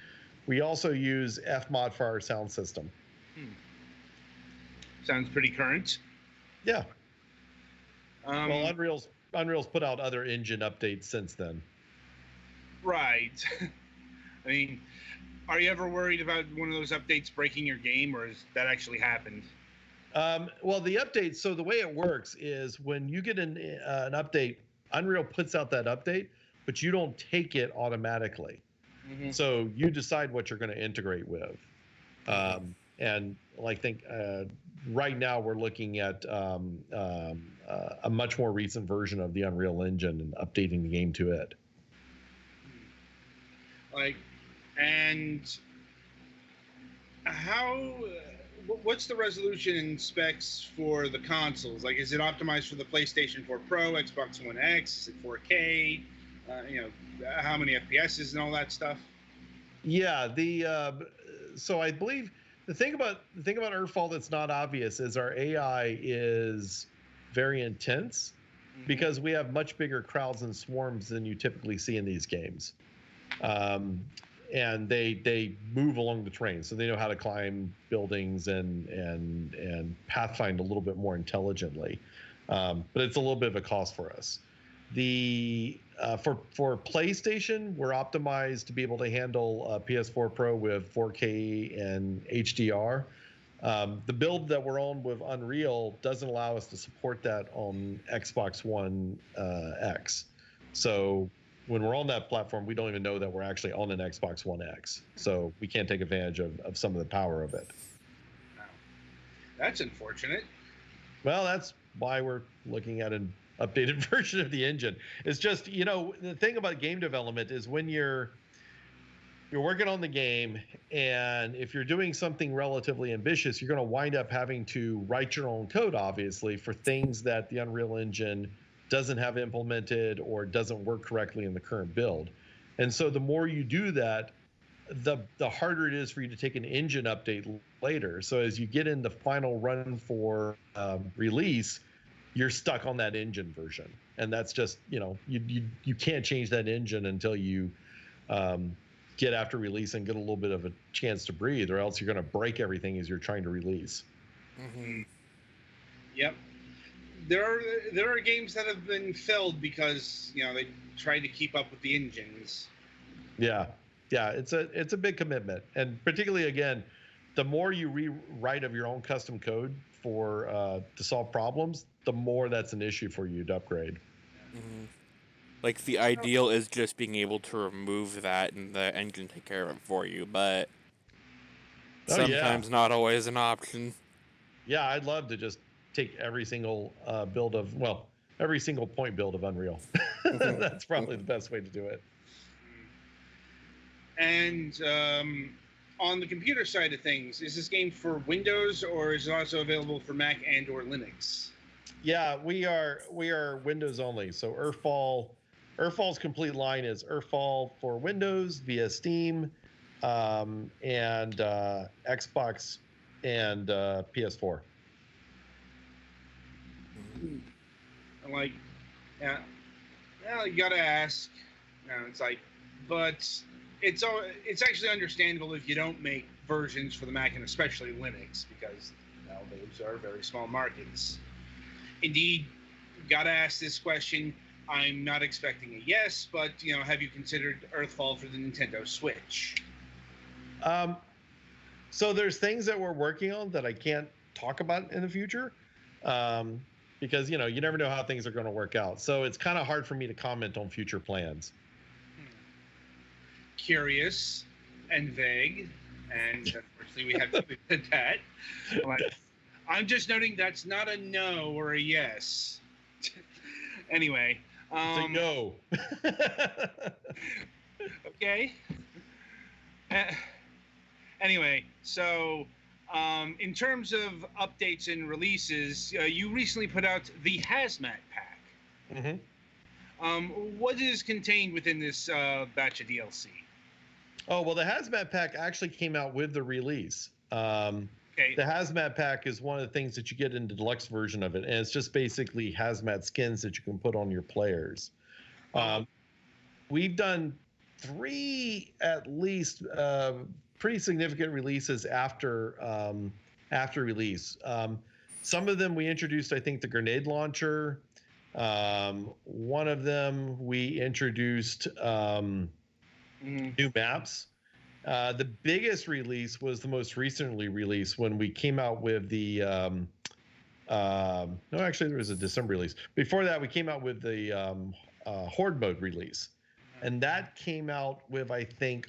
We also use Fmod for our sound system. Sounds pretty current. Yeah. Well, Um, Unreal's put out other engine updates since then. right. I mean, are you ever worried about one of those updates breaking your game, or has that actually happened? Well, the updates. So the way it works is when you get an update, Unreal puts out that update, but you don't take it automatically. Mm-hmm. So you decide what you're going to integrate with. And I think right now we're looking at a much more recent version of the Unreal Engine and updating the game to it. Like, and how? What's the resolution and specs for the consoles? Like, is it optimized for the PlayStation 4 Pro, Xbox One X? Is it 4K? How many FPS and all that stuff? Yeah, so I believe the thing about Earthfall that's not obvious is our AI is very intense because we have much bigger crowds and swarms than you typically see in these games. And they move along the terrain, so they know how to climb buildings and pathfind a little bit more intelligently. But it's a little bit of a cost for us. For PlayStation, we're optimized to be able to handle PS4 Pro with 4K and HDR. The build that we're on with Unreal doesn't allow us to support that on Xbox One X. So when we're on that platform, we don't even know that we're actually on an Xbox One X. So we can't take advantage of some of the power of it. Wow. That's unfortunate. Well, that's why we're looking at an updated version of the engine. It's just, the thing about game development is when you're working on the game, and if you're doing something relatively ambitious, you're going to wind up having to write your own code, obviously, for things that the Unreal Engine doesn't have implemented or doesn't work correctly in the current build. And so the more you do that, the harder it is for you to take an engine update later. So as you get in the final run for release, you're stuck on that engine version. And that's just, you can't change that engine until you get after release and get a little bit of a chance to breathe, or else you're going to break everything as you're trying to release. Mm-hmm. Yep. There are games that have been filled because they tried to keep up with the engines. Yeah, it's a big commitment, and particularly again, the more you rewrite of your own custom code to solve problems, the more that's an issue for you to upgrade. Mm-hmm. Like the ideal is just being able to remove that and the engine take care of it for you, but sometimes not always an option. Yeah, I'd love to just take every single every single point build of Unreal. That's probably the best way to do it. And on the computer side of things, is this game for Windows or is it also available for Mac and or Linux? Yeah, we are Windows only. So Earthfall's complete line is Earthfall for Windows via Steam, and Xbox and PS4. Like, yeah, well, you gotta ask. It's like, but it's actually understandable if you don't make versions for the Mac and especially Linux because those are very small markets. Indeed, gotta ask this question. I'm not expecting a yes, but have you considered Earthfall for the Nintendo Switch? So there's things that we're working on that I can't talk about in the future, because you never know how things are going to work out. So it's kind of hard for me to comment on future plans. Curious and vague, and unfortunately we have to leave it at that. I'm just noting that's not a no or a yes. Anyway. It's a no. Okay. Anyway, so In terms of updates and releases, you recently put out the Hazmat Pack. What is contained within this batch of DLC? Oh, well, the Hazmat Pack actually came out with the release. Okay. The Hazmat Pack is one of the things that you get in the deluxe version of it, and it's just basically hazmat skins that you can put on your players. We've done 3 at least pretty significant releases after release. Some of them we introduced, I think, the grenade launcher. One of them we introduced new maps. The biggest release was the most recently released when we came out with the no, actually there was a December release. Before that, we came out with the Horde mode release, and that came out with, I think,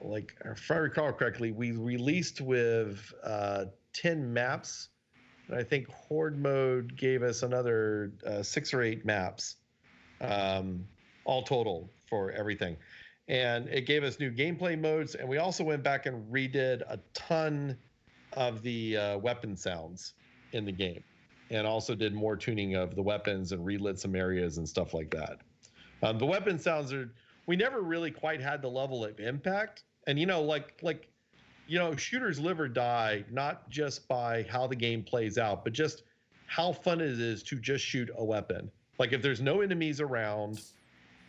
like if I recall correctly, we released with 10 maps, and I think Horde mode gave us another 6 or 8 maps, all total for everything. And it gave us new gameplay modes, and we also went back and redid a ton of the weapon sounds in the game, and also did more tuning of the weapons and relit some areas and stuff like that. The weapon sounds we never really quite had the level of impact, and shooters live or die not just by how the game plays out, but just how fun it is to just shoot a weapon. Like, if there's no enemies around,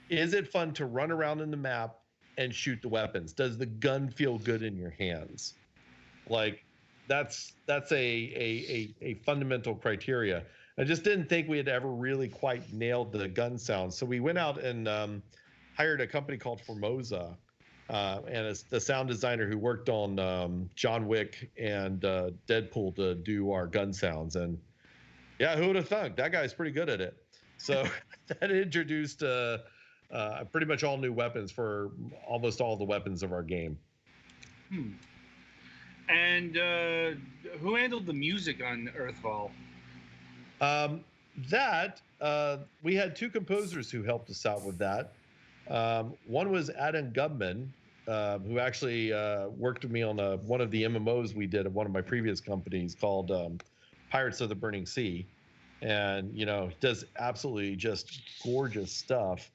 is it fun to run around in the map and shoot the weapons? Does the gun feel good in your hands? Like, that's a fundamental criteria. I just didn't think we had ever really quite nailed the gun sound. So we went out and hired a company called Formosa, and it's the sound designer who worked on John Wick and Deadpool to do our gun sounds. And yeah, who would have thunk? That guy's pretty good at it. So that introduced pretty much all new weapons for almost all the weapons of our game. And who handled the music on Earthfall? We had 2 composers who helped us out with that. One was Adam Gubman, who actually worked with me on one of the MMOs we did at one of my previous companies called Pirates of the Burning Sea. And, does absolutely just gorgeous stuff.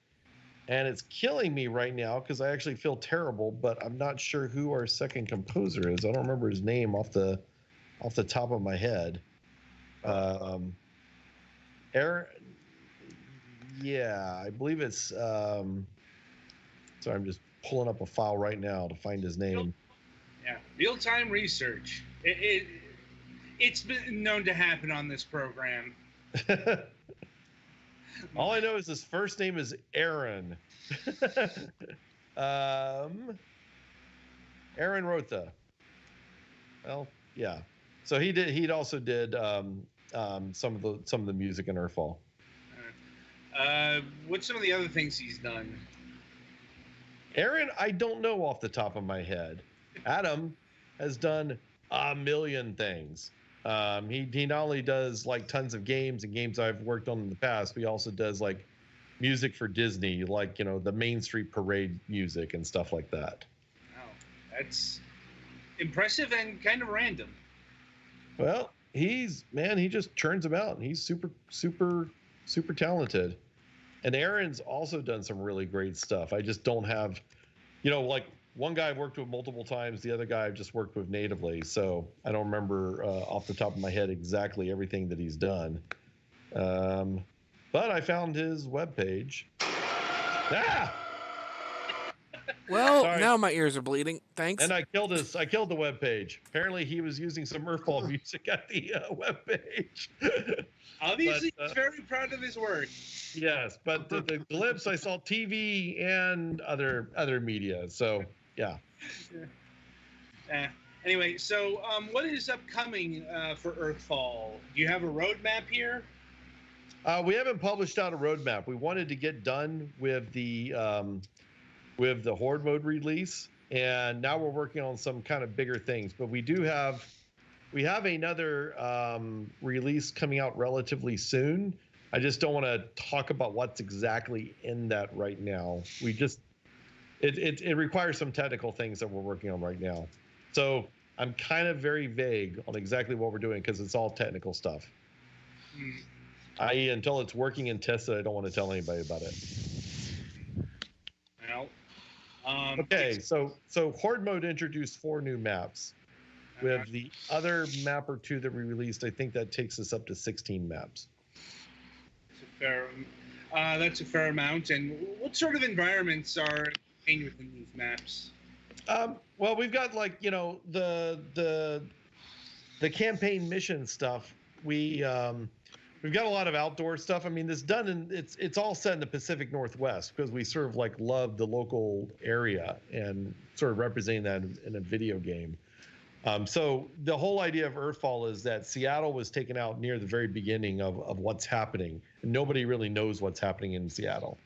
And it's killing me right now because I actually feel terrible, but I'm not sure who our second composer is. I don't remember his name off the top of my head. Aaron, yeah, I believe it's. Sorry, I'm just pulling up a file right now to find his name. Yeah, real-time research. It's been known to happen on this program. All I know is his first name is Aaron. Aaron Rotha. Well, yeah. So he also did some of the music in Earthfall. What's some of the other things he's done? Aaron, I don't know off the top of my head. Adam has done a million things. He not only does like tons of games and games I've worked on in the past, but he also does like music for Disney, like, the Main Street Parade music and stuff like that. Wow, that's impressive and kind of random. Well, he just churns them out, and he's super talented. And Aaron's also done some really great stuff. I just don't have, like, one guy I've worked with multiple times, the other guy I've just worked with natively. So I don't remember off the top of my head exactly everything that he's done. But I found his webpage. Ah! Well, Sorry. now my ears are bleeding. Thanks. And I killed the webpage. Apparently he was using some Earthfall music at the webpage. Obviously, he's very proud of his work. Yes, but the glimpse, I saw TV and other media. So, yeah. Anyway, so what is upcoming for Earthfall? Do you have a roadmap here? We haven't published out a roadmap. We wanted to get done with the Horde mode release, and now we're working on some kind of bigger things. But we have another release coming out relatively soon. I just don't want to talk about what's exactly in that right now. It requires some technical things that we're working on right now. So I'm kind of very vague on exactly what we're doing because it's all technical stuff. I.e., until it's working and tested, I don't want to tell anybody about it. Well, okay, so Horde mode introduced 4 new maps. With the other map or 2 that we released, I think that takes us up to 16 maps. That's a fair amount. And what sort of environments are contained within these maps? Well, we've got like, you know, the campaign mission stuff. We've got a lot of outdoor stuff. I mean, it's all set in the Pacific Northwest because we sort of like love the local area and sort of representing that in a video game. So the whole idea of Earthfall is that Seattle was taken out near the very beginning of what's happening. And nobody really knows what's happening in Seattle.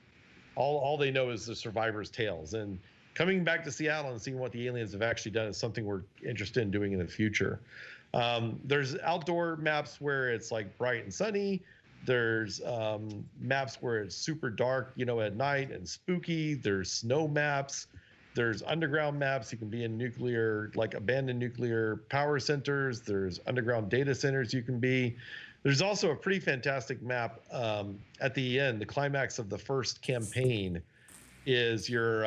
All they know is the survivors' tales. And coming back to Seattle and seeing what the aliens have actually done is something we're interested in doing in the future. There's outdoor maps where it's like bright and sunny. There's maps where it's super dark, you know, at night and spooky. There's snow maps. There's underground maps. You can be in nuclear, like abandoned nuclear power centers. There's underground data centers you can be. There's also a pretty fantastic map at the end. The climax of the first campaign is you're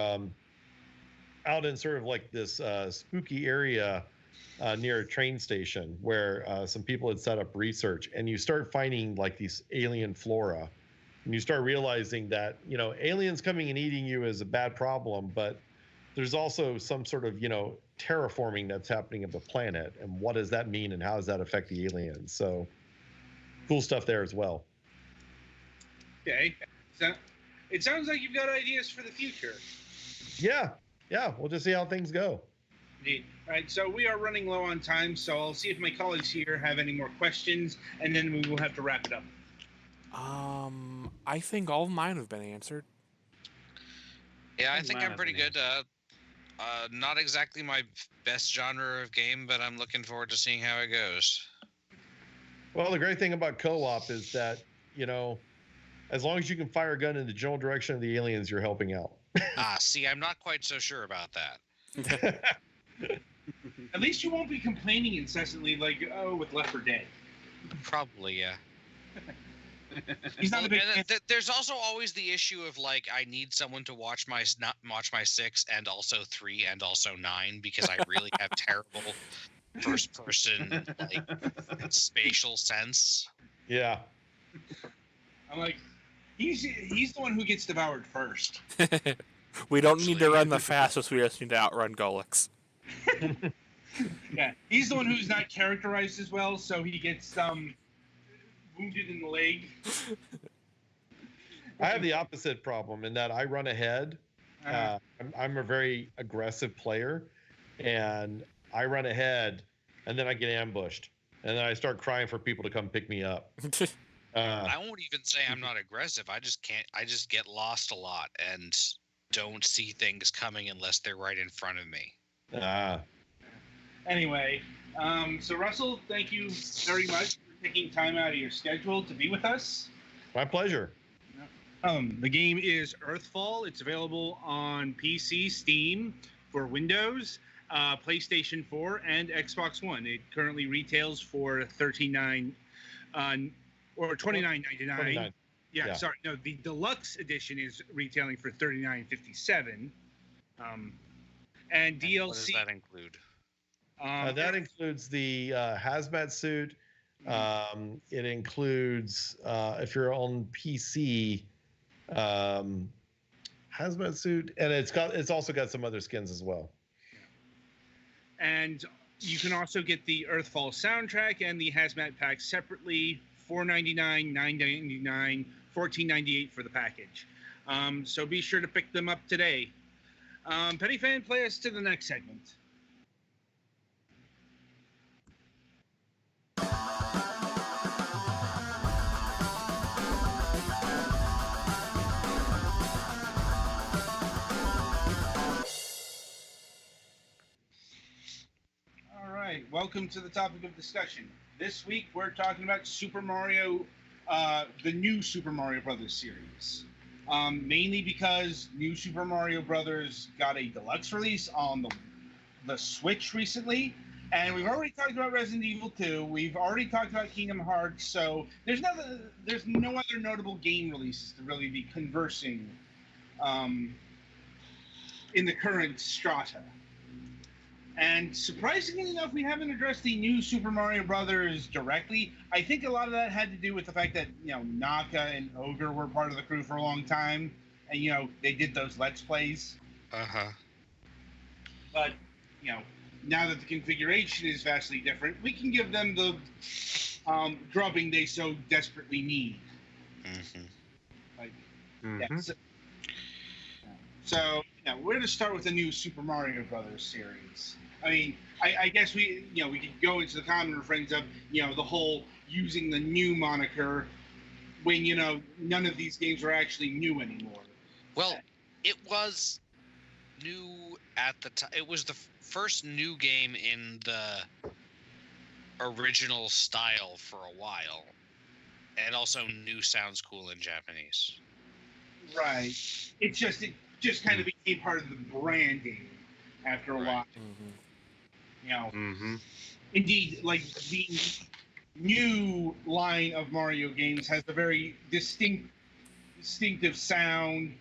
out in sort of like this spooky area near a train station where some people had set up research, and you start finding like these alien flora, and you start realizing that, you know, aliens coming and eating you is a bad problem, but there's also some sort of, you know, terraforming that's happening of the planet, and what does that mean and how does that affect the aliens? So cool stuff there as well. Okay, so it sounds like you've got ideas for the future. Yeah, we'll just see how things go. Indeed. All right, so we are running low on time, so I'll see if my colleagues here have any more questions, and then we will have to wrap it up. I think all of mine have been answered. Yeah, I think I'm pretty good. Not exactly my best genre of game, but I'm looking forward to seeing how it goes. Well, the great thing about co-op is that, you know, as long as you can fire a gun in the general direction of the aliens, you're helping out. See, I'm not quite so sure about that. At least you won't be complaining incessantly like, oh, with Left 4 Dead. Probably, yeah. He's not a big fan. There's also always the issue of like I need someone to watch my 6 and also 3 and also 9 because I really have terrible first person like spatial sense. Yeah. I'm like, he's the one who gets devoured first. We don't need to run the fastest, we just need to outrun Golix. Yeah, he's the one who's not characterized as well, so he gets wounded in the leg. I have the opposite problem in that I run ahead. I'm a very aggressive player, and I run ahead, and then I get ambushed, and then I start crying for people to come pick me up. I won't even say I'm not aggressive. I just can't. I just get lost a lot and don't see things coming unless they're right in front of me. Anyway, so Russell, thank you very much for taking time out of your schedule to be with us. My pleasure. The game is Earthfall. It's available on PC, Steam, for Windows, PlayStation 4, and Xbox One. It currently retails for $39 or $29.99. Yeah, sorry. No, the deluxe edition is retailing for $39.57. And DLC. What does that include? That includes the hazmat suit. It includes, if you're on PC, hazmat suit, and it's also got some other skins as well. And you can also get the Earthfall soundtrack and the hazmat pack separately. $4.99, $9.99, $14.98 for the package. So be sure to pick them up today. Penny Fan, play us to the next segment. All right, welcome to the topic of discussion. This week we're talking about Super Mario, the new Super Mario Brothers series. Mainly because New Super Mario Brothers got a deluxe release on the the Switch recently, and we've already talked about Resident Evil 2. We've already talked about Kingdom Hearts. So there's no other notable game releases to really be conversing in the current strata. And surprisingly enough, we haven't addressed the new Super Mario Brothers directly. I think a lot of that had to do with the fact that, Naka and Ogre were part of the crew for a long time, and they did those Let's Plays. But now that the configuration is vastly different, we can give them the drubbing they so desperately need. So we're going to start with the new Super Mario Brothers series. I mean, I guess we could go into the common refrains of the whole using the new moniker when none of these games are actually new anymore. Well, it was new at the time. It was the first new game in the original style for a while, and also new sounds cool in Japanese. Right. It just kind of became part of the branding after a while. Indeed, like the new line of Mario games has a very distinctive sound,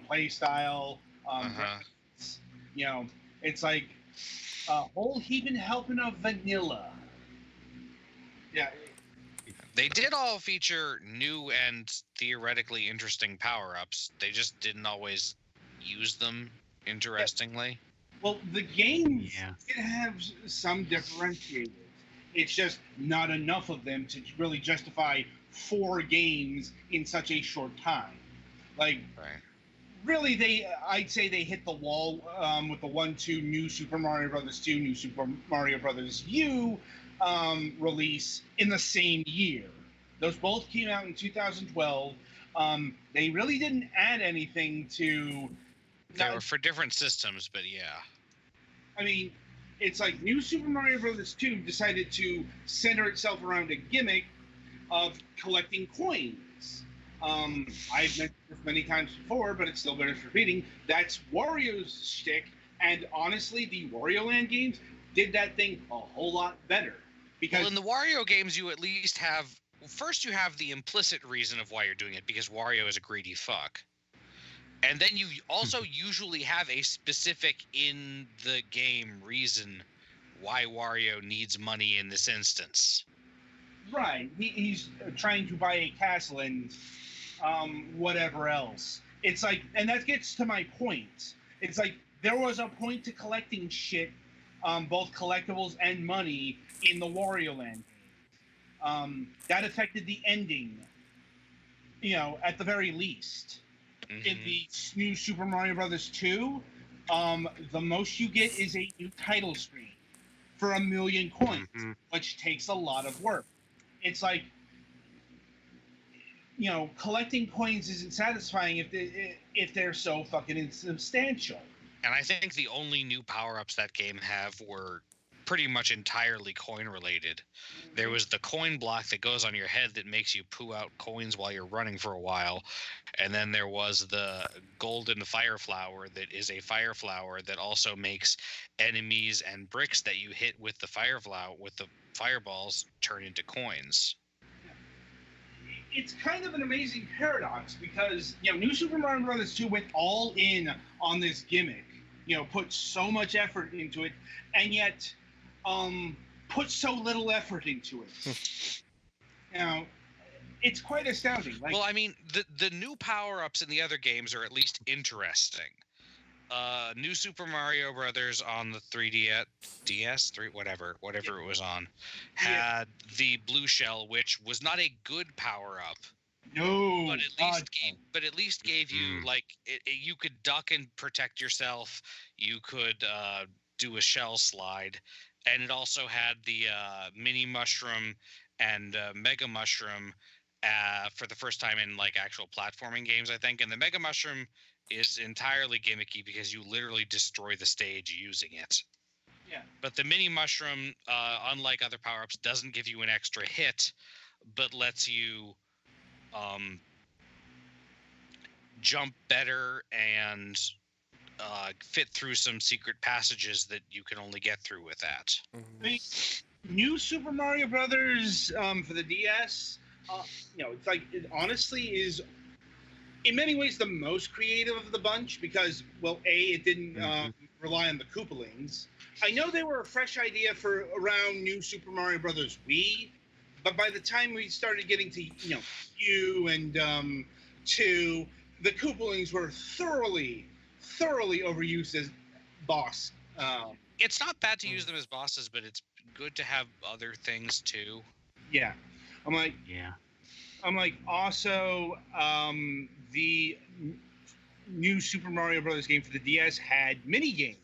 play style. It's like a whole heaping helping of vanilla. Yeah. They did all feature new and theoretically interesting power-ups. They just didn't always use them interestingly. Well, the games did have some differentiators. It's just not enough of them to really justify 4 games in such a short time. Really, I'd say they hit the wall with the 1-2 New Super Mario Brothers 2, New Super Mario Brothers U release in the same year. Those both came out in 2012. They really didn't add anything to... They were for different systems, but yeah. I mean, it's like New Super Mario Brothers 2 decided to center itself around a gimmick of collecting coins. I've mentioned this many times before, but it still bears repeating. That's Wario's shtick, and honestly, the Wario Land games did that thing a whole lot better. Because in the Wario games, you at least have... First, you have the implicit reason of why you're doing it, because Wario is a greedy fuck. And then you also usually have a specific in-the-game reason why Wario needs money in this instance. Right. He's trying to buy a castle and whatever else. It's like, and that gets to my point. It's like, there was a point to collecting shit, both collectibles and money, in the Wario Land game. That affected the ending, at the very least. In the new Super Mario Brothers 2, the most you get is a new title screen for 1 million coins, which takes a lot of work. It's like, collecting coins isn't satisfying if they're so fucking insubstantial. And I think the only new power-ups that game have were pretty much entirely coin-related. There was the coin block that goes on your head that makes you poo out coins while you're running for a while. And then there was the golden fire flower that is a fire flower that also makes enemies and bricks that you hit with the fire flower, with the fireballs, turn into coins. It's kind of an amazing paradox because, New Super Mario Bros. 2 went all in on this gimmick, put so much effort into it, and yet put so little effort into it. It's quite astounding. Well, I mean, the new power-ups in the other games are at least interesting. New Super Mario Brothers on the 3DS, whatever it was on, had the blue shell, which was not a good power-up. No, but at least gave you you could duck and protect yourself. You could do a shell slide, and it also had the mini mushroom and mega mushroom for the first time in actual platforming games, I think. And the mega mushroom is entirely gimmicky because you literally destroy the stage using it. Yeah. But the mini mushroom, unlike other power-ups, doesn't give you an extra hit, but lets you jump better and fit through some secret passages that you can only get through with that. I mean, New Super Mario Brothers for the DS, it's like it honestly is in many ways the most creative of the bunch because, well, it didn't rely on the Koopalings. I know they were a fresh idea for around New Super Mario Brothers Wii, but by the time we started getting to U and 2, the Koopalings were thoroughly overused as boss. It's not bad to use them as bosses, but it's good to have other things too. Yeah, I'm like, Yeah. Also, the new Super Mario Brothers game for the DS had mini games.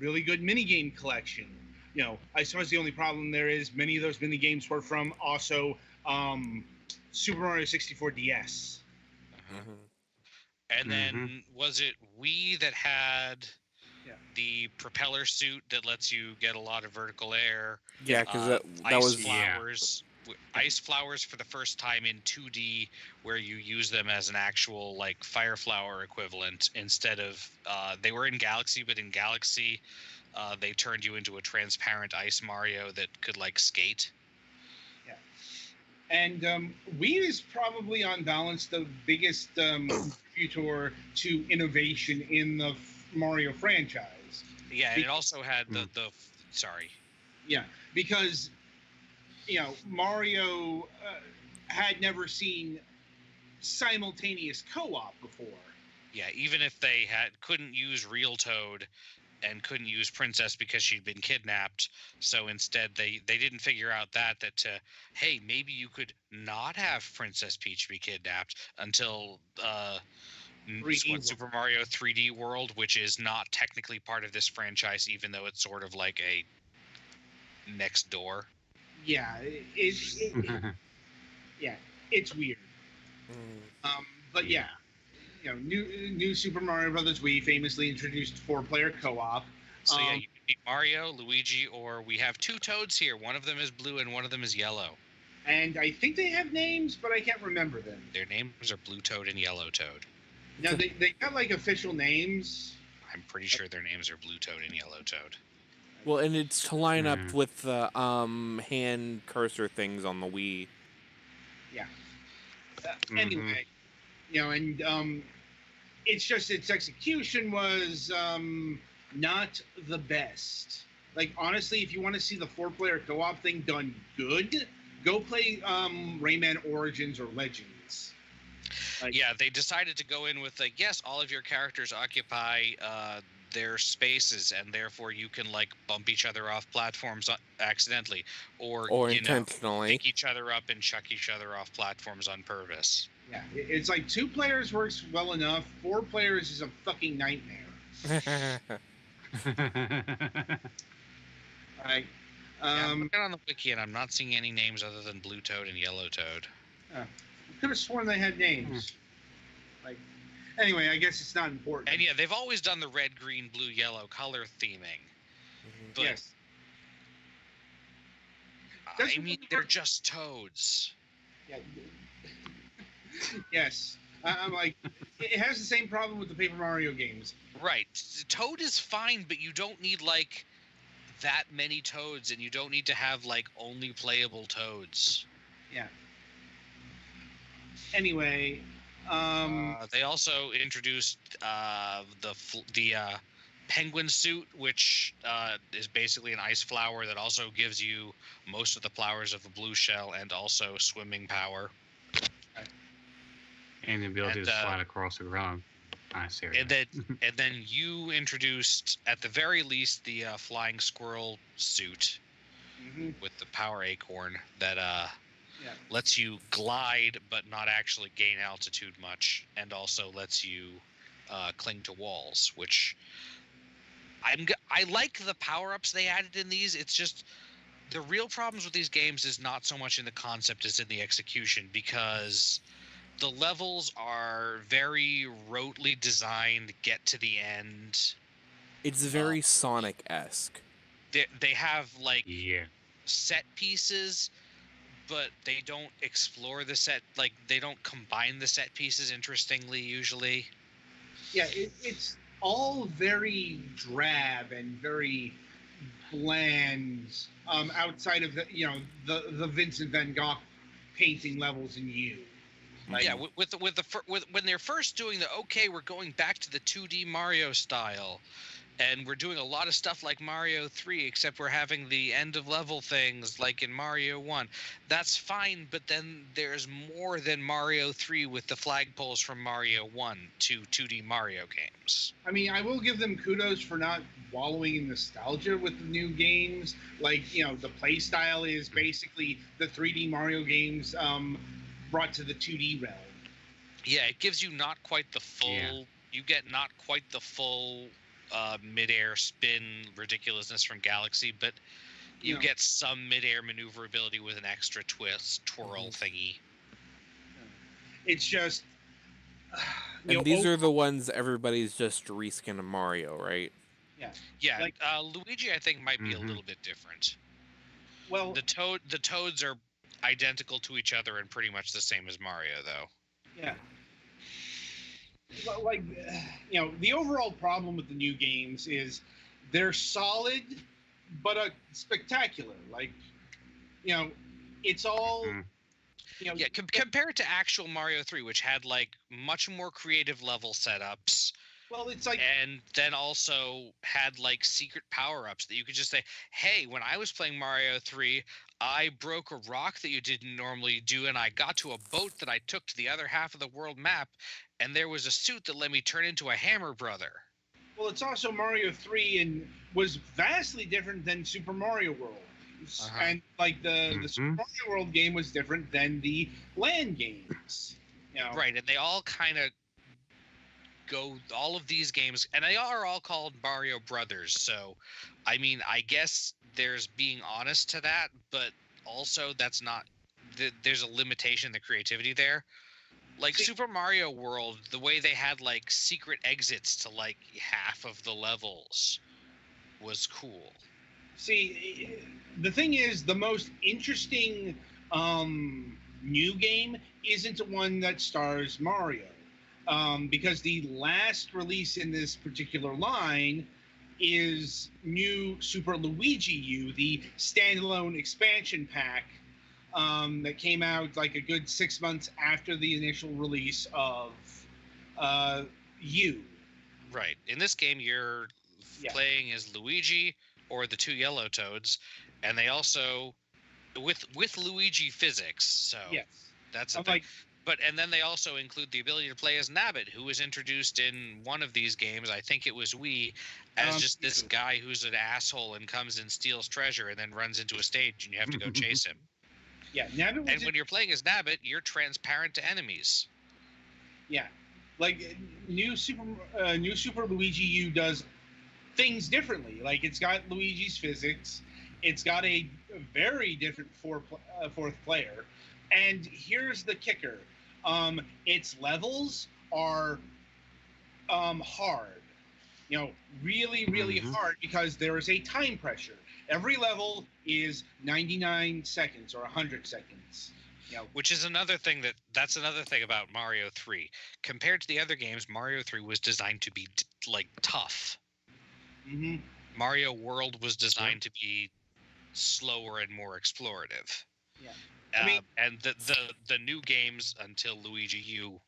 Really good mini game collection. I suppose the only problem there is many of those mini games were from also Super Mario 64 DS. And then was it Wii that had the propeller suit that lets you get a lot of vertical air? Yeah, because that ice was flowers. Ice flowers for the first time in 2D, where you use them as an actual like fire flower equivalent instead of they were in Galaxy, but in Galaxy they turned you into a transparent ice Mario that could like skate. Yeah, and Wii is probably on balance the biggest contributor to innovation in the Mario franchise. Yeah, and it also had the sorry. Yeah, because Mario had never seen simultaneous co-op before. Yeah, even if they couldn't use Real Toad and couldn't use Princess because she'd been kidnapped, so instead they didn't figure out that hey, maybe you could not have Princess Peach be kidnapped until Super Mario 3D World, which is not technically part of this franchise, even though it's sort of like a next door. Yeah, it's weird. But yeah, new Super Mario Brothers Wii famously introduced 4-player co-op. So yeah, you can beat Mario, Luigi, or we have 2 Toads here. One of them is blue and one of them is yellow. And I think they have names, but I can't remember them. Their names are Blue Toad and Yellow Toad. Now they got like official names. I'm pretty sure their names are Blue Toad and Yellow Toad. Well, and it's to line up with the hand cursor things on the Wii. Yeah. Anyway, and it's just its execution was not the best. Like honestly, if you want to see the 4-player co-op thing done good, go play Rayman Origins or Legends. Yeah, they decided to go in with like, yes, all of your characters occupy their spaces, and therefore you can like bump each other off platforms accidentally, or intentionally pick each other up and chuck each other off platforms on purpose. Yeah, it's like 2 players works well enough. 4 players is a fucking nightmare. Right. I'm looking on the wiki and I'm not seeing any names other than Blue Toad and Yellow Toad. I could have sworn they had names. Anyway, I guess it's not important. And yeah, they've always done the red, green, blue, yellow color theming. But, yes. I mean, they're just toads. Yeah. Yes. I'm like, it has the same problem with the Paper Mario games. Right. Toad is fine, but you don't need, like, that many toads, and you don't need to have, like, only playable toads. Yeah. Anyway, they also introduced the penguin suit, which is basically an ice flower that also gives you most of the flowers of a blue shell and also swimming power. And the ability to slide across the ground. Nice area. And then you introduced, at the very least, the flying squirrel suit with the power acorn that lets you glide but not actually gain altitude much, and also lets you cling to walls, which I like the power-ups they added in these. It's just the real problems with these games is not so much in the concept as in the execution, because the levels are very rotely designed, get to the end. It's very Sonic-esque. They have like set pieces, but they don't explore the set, like they don't combine the set pieces interestingly usually. Yeah, it's all very drab and very bland. Outside of the Vincent Van Gogh painting levels in You. Like, Yeah, with when they're first doing the okay, we're going back to the 2D Mario style, and we're doing a lot of stuff like Mario 3, except we're having the end of level things like in Mario 1. That's fine, but then there's more than Mario 3 with the flagpoles from Mario 1 to 2D Mario games. I mean, I will give them kudos for not wallowing in nostalgia with the new games. Like, the play style is basically the 3D Mario games brought to the 2D realm. Yeah, it gives you not quite the full. Yeah. You get not quite the full midair spin ridiculousness from Galaxy, but you get some midair maneuverability with an extra twirl thingy. It's just. And these are the ones everybody's just reskin Mario, right? Yeah, Like- Luigi, I think, might be a little bit different. Well, The toads are identical to each other and pretty much the same as Mario, though. yeah. Well, like, the overall problem with the new games is they're solid, but spectacular. Like, it's all. Yeah, compared to actual Mario 3, which had like much more creative level setups. Well, it's like. And then also had like secret power-ups that you could just say, hey, when I was playing Mario 3, I broke a rock that you didn't normally do, and I got to a boat that I took to the other half of the world map, and there was a suit that let me turn into a Hammer Brother. Well, it's also Mario 3 and was vastly different than Super Mario World. And like the Super Mario World game was different than the land games. Right, and they all kind of go, all of these games, and they are all called Mario Brothers, so I mean, I guess there's being honest to that, but also that's not, there's a limitation in the creativity there. Like Super Mario World, the way they had like secret exits to like half of the levels was cool. See, the thing is, the most interesting new game isn't the one that stars Mario. Because the last release in this particular line is new Super Luigi U, the standalone expansion pack that came out like a good 6 months after the initial release of U. Right. In this game, you're playing as Luigi or the two yellow toads, and they also with Luigi physics. So that's a thing. And then they also include the ability to play as Nabbit, who was introduced in one of these games, I think it was Wii, as just this guy who's an asshole and comes and steals treasure and then runs into a stage and you have to go chase him. Yeah, Nabbit. And when you're playing as Nabbit, you're transparent to enemies. Yeah, like new Super Luigi U does things differently. Like it's got Luigi's physics, it's got a very different fourth player, and here's the kicker: its levels are hard. Really, really hard because there is a time pressure. Every level is 99 seconds or 100 seconds. Which is another thing that's another thing about Mario 3. Compared to the other games, Mario 3 was designed to be like tough. Mm-hmm. Mario World was designed to be slower and more explorative. Yeah. And the new games until Luigi U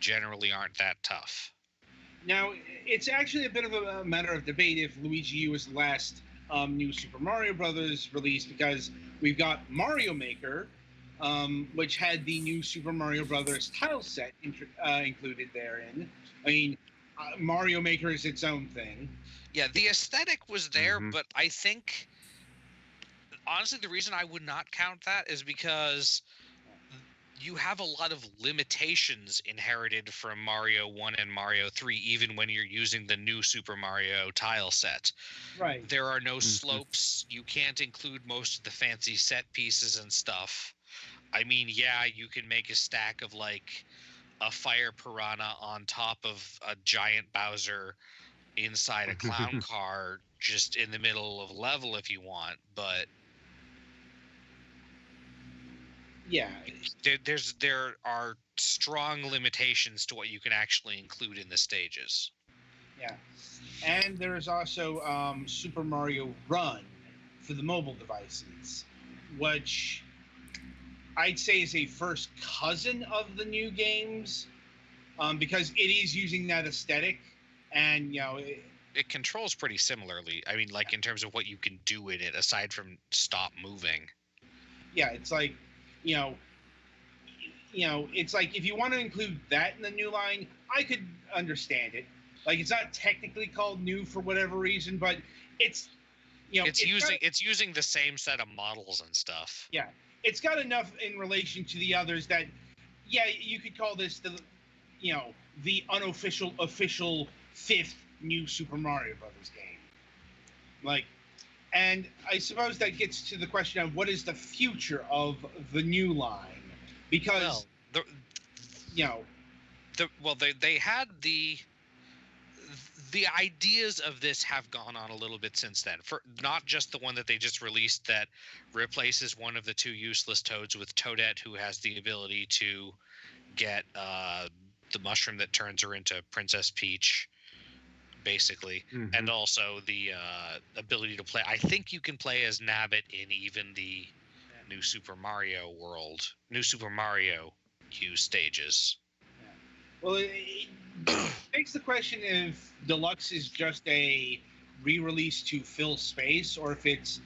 generally aren't that tough. Now, it's actually a bit of a matter of debate if Luigi U is the last new Super Mario Brothers release, because we've got Mario Maker, which had the new Super Mario Brothers tile set included therein. I mean, Mario Maker is its own thing. Yeah, the aesthetic was there, but I think, honestly, the reason I would not count that is because you have a lot of limitations inherited from Mario 1 and Mario 3, even when you're using the new Super Mario tile set. Right. There are no slopes. You can't include most of the fancy set pieces and stuff. I mean, yeah, you can make a stack of like a fire piranha on top of a giant Bowser inside a clown car just in the middle of a level if you want, but Yeah, There are strong limitations to what you can actually include in the stages. yeah. And there is also Super Mario Run for the mobile devices, which I'd say is a first cousin of the new games, because it is using that aesthetic, and It controls pretty similarly. I mean, like in terms of what you can do in it, aside from stop moving. yeah, it's like, you know, it's like if you want to include that in the new line, I could understand it. Like it's not technically called new for whatever reason, but it's It's using the same set of models and stuff. yeah, it's got enough in relation to the others that yeah, you could call this the unofficial official fifth new Super Mario Brothers game. Like, and I suppose that gets to the question of what is the future of the new line, because they had the ideas of this have gone on a little bit since then. For not just the one that they just released that replaces one of the two useless toads with Toadette, who has the ability to get the mushroom that turns her into Princess Peach, basically, and also the ability to play. I think you can play as Nabbit in even the new Super Mario Q stages. Well, it begs the question if Deluxe is just a re-release to fill space, or if it's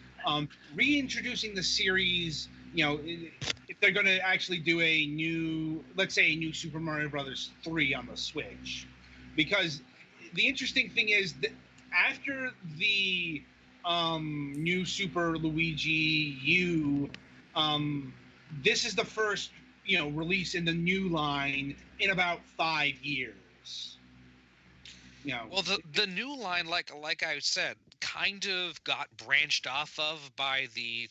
reintroducing the series. If they're going to actually do a new, let's say, a new Super Mario Brothers 3 on the Switch, because the interesting thing is that after the new Super Luigi U, this is the first release in the new line in about 5 years. Well, the new line, like I said, kind of got branched off of by the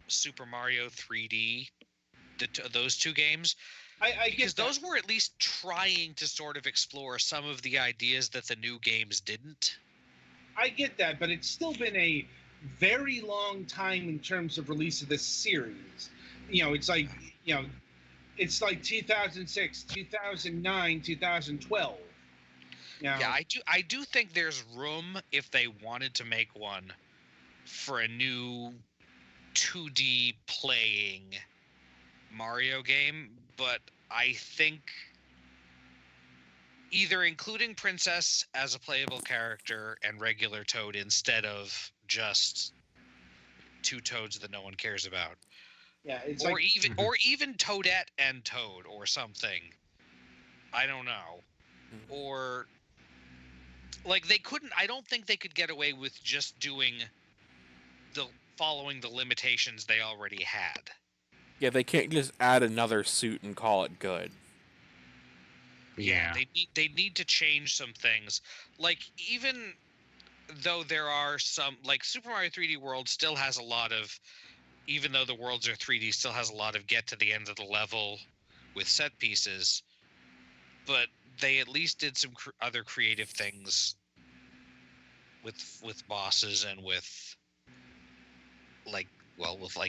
Super Mario 3D, those two games. Because those were at least trying to sort of explore some of the ideas that the new games didn't. I get that, but it's still been a very long time in terms of release of this series. It's like 2006, 2009, 2012. Yeah, I do think there's room if they wanted to make one for a new 2D playing Mario game, but I think either including Princess as a playable character and regular Toad instead of just two Toads that no one cares about. Yeah, it's or even Toadette and Toad or something. I don't know. Or like I don't think they could get away with just doing following the limitations they already had. Yeah, they can't just add another suit and call it good. Yeah, they need to change some things. Like, even though there are some, like Super Mario 3D World still has a lot of, even though the worlds are 3D, still has a lot of get to the end of the level with set pieces, but they at least did some other creative things with bosses and with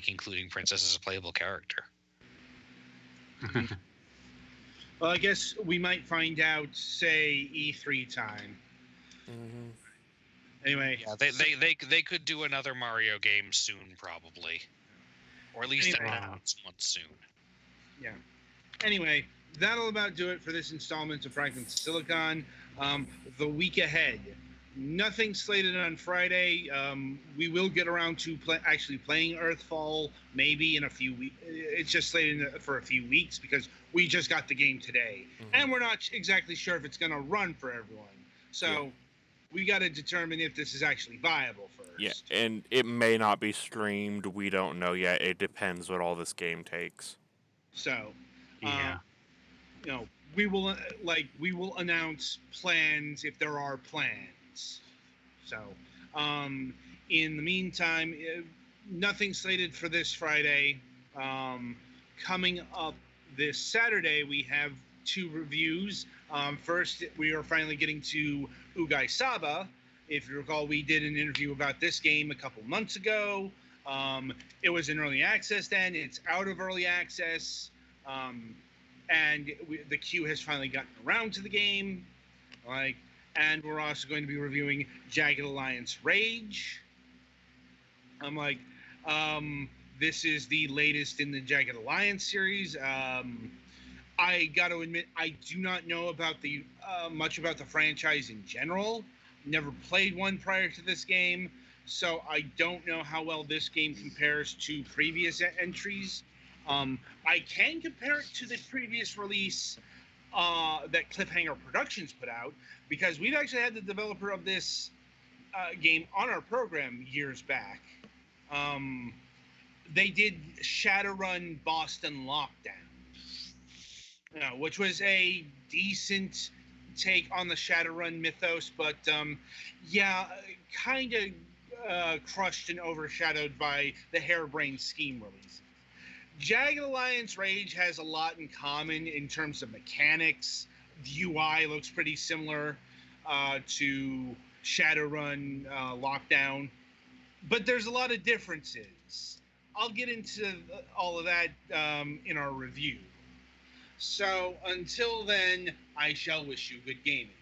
including Princess as a playable character. Well, I guess we might find out, say, E3 time. Mm-hmm. Anyway, yeah, they could do another Mario game soon, probably, or at least announce one soon. Yeah. Anyway, that'll about do it for this installment of Fragments of Silicon. The week ahead, nothing slated on Friday. We will get around to actually playing Earthfall maybe in a few weeks. It's just slated for a few weeks because we just got the game today, and we're not exactly sure if it's going to run for everyone. So we got to determine if this is actually viable first. Yeah, and it may not be streamed. We don't know yet. It depends what all this game takes. So, we will announce plans if there are plans. So, in the meantime, nothing slated for this Friday. Coming up this Saturday, we have 2 reviews. First, we are finally getting to Ugai Saba. If you recall, we did an interview about this game a couple months ago. It was in early access then. It's out of early access. And the queue has finally gotten around to the game. And we're also going to be reviewing Jagged Alliance Rage. I'm like, this is the latest in the Jagged Alliance series. I got to admit, I do not know about much about the franchise in general. Never played one prior to this game, so I don't know how well this game compares to previous entries. I can compare it to the previous release that Cliffhanger Productions put out, because we've actually had the developer of this game on our program years back. They did Shadowrun Boston Lockdown, which was a decent take on the Shadowrun mythos, but kind of crushed and overshadowed by the Harebrained Scheme release. Jagged Alliance Rage has a lot in common in terms of mechanics. The UI looks pretty similar to Shadowrun Lockdown, but there's a lot of differences. I'll get into all of that in our review. So until then, I shall wish you good gaming.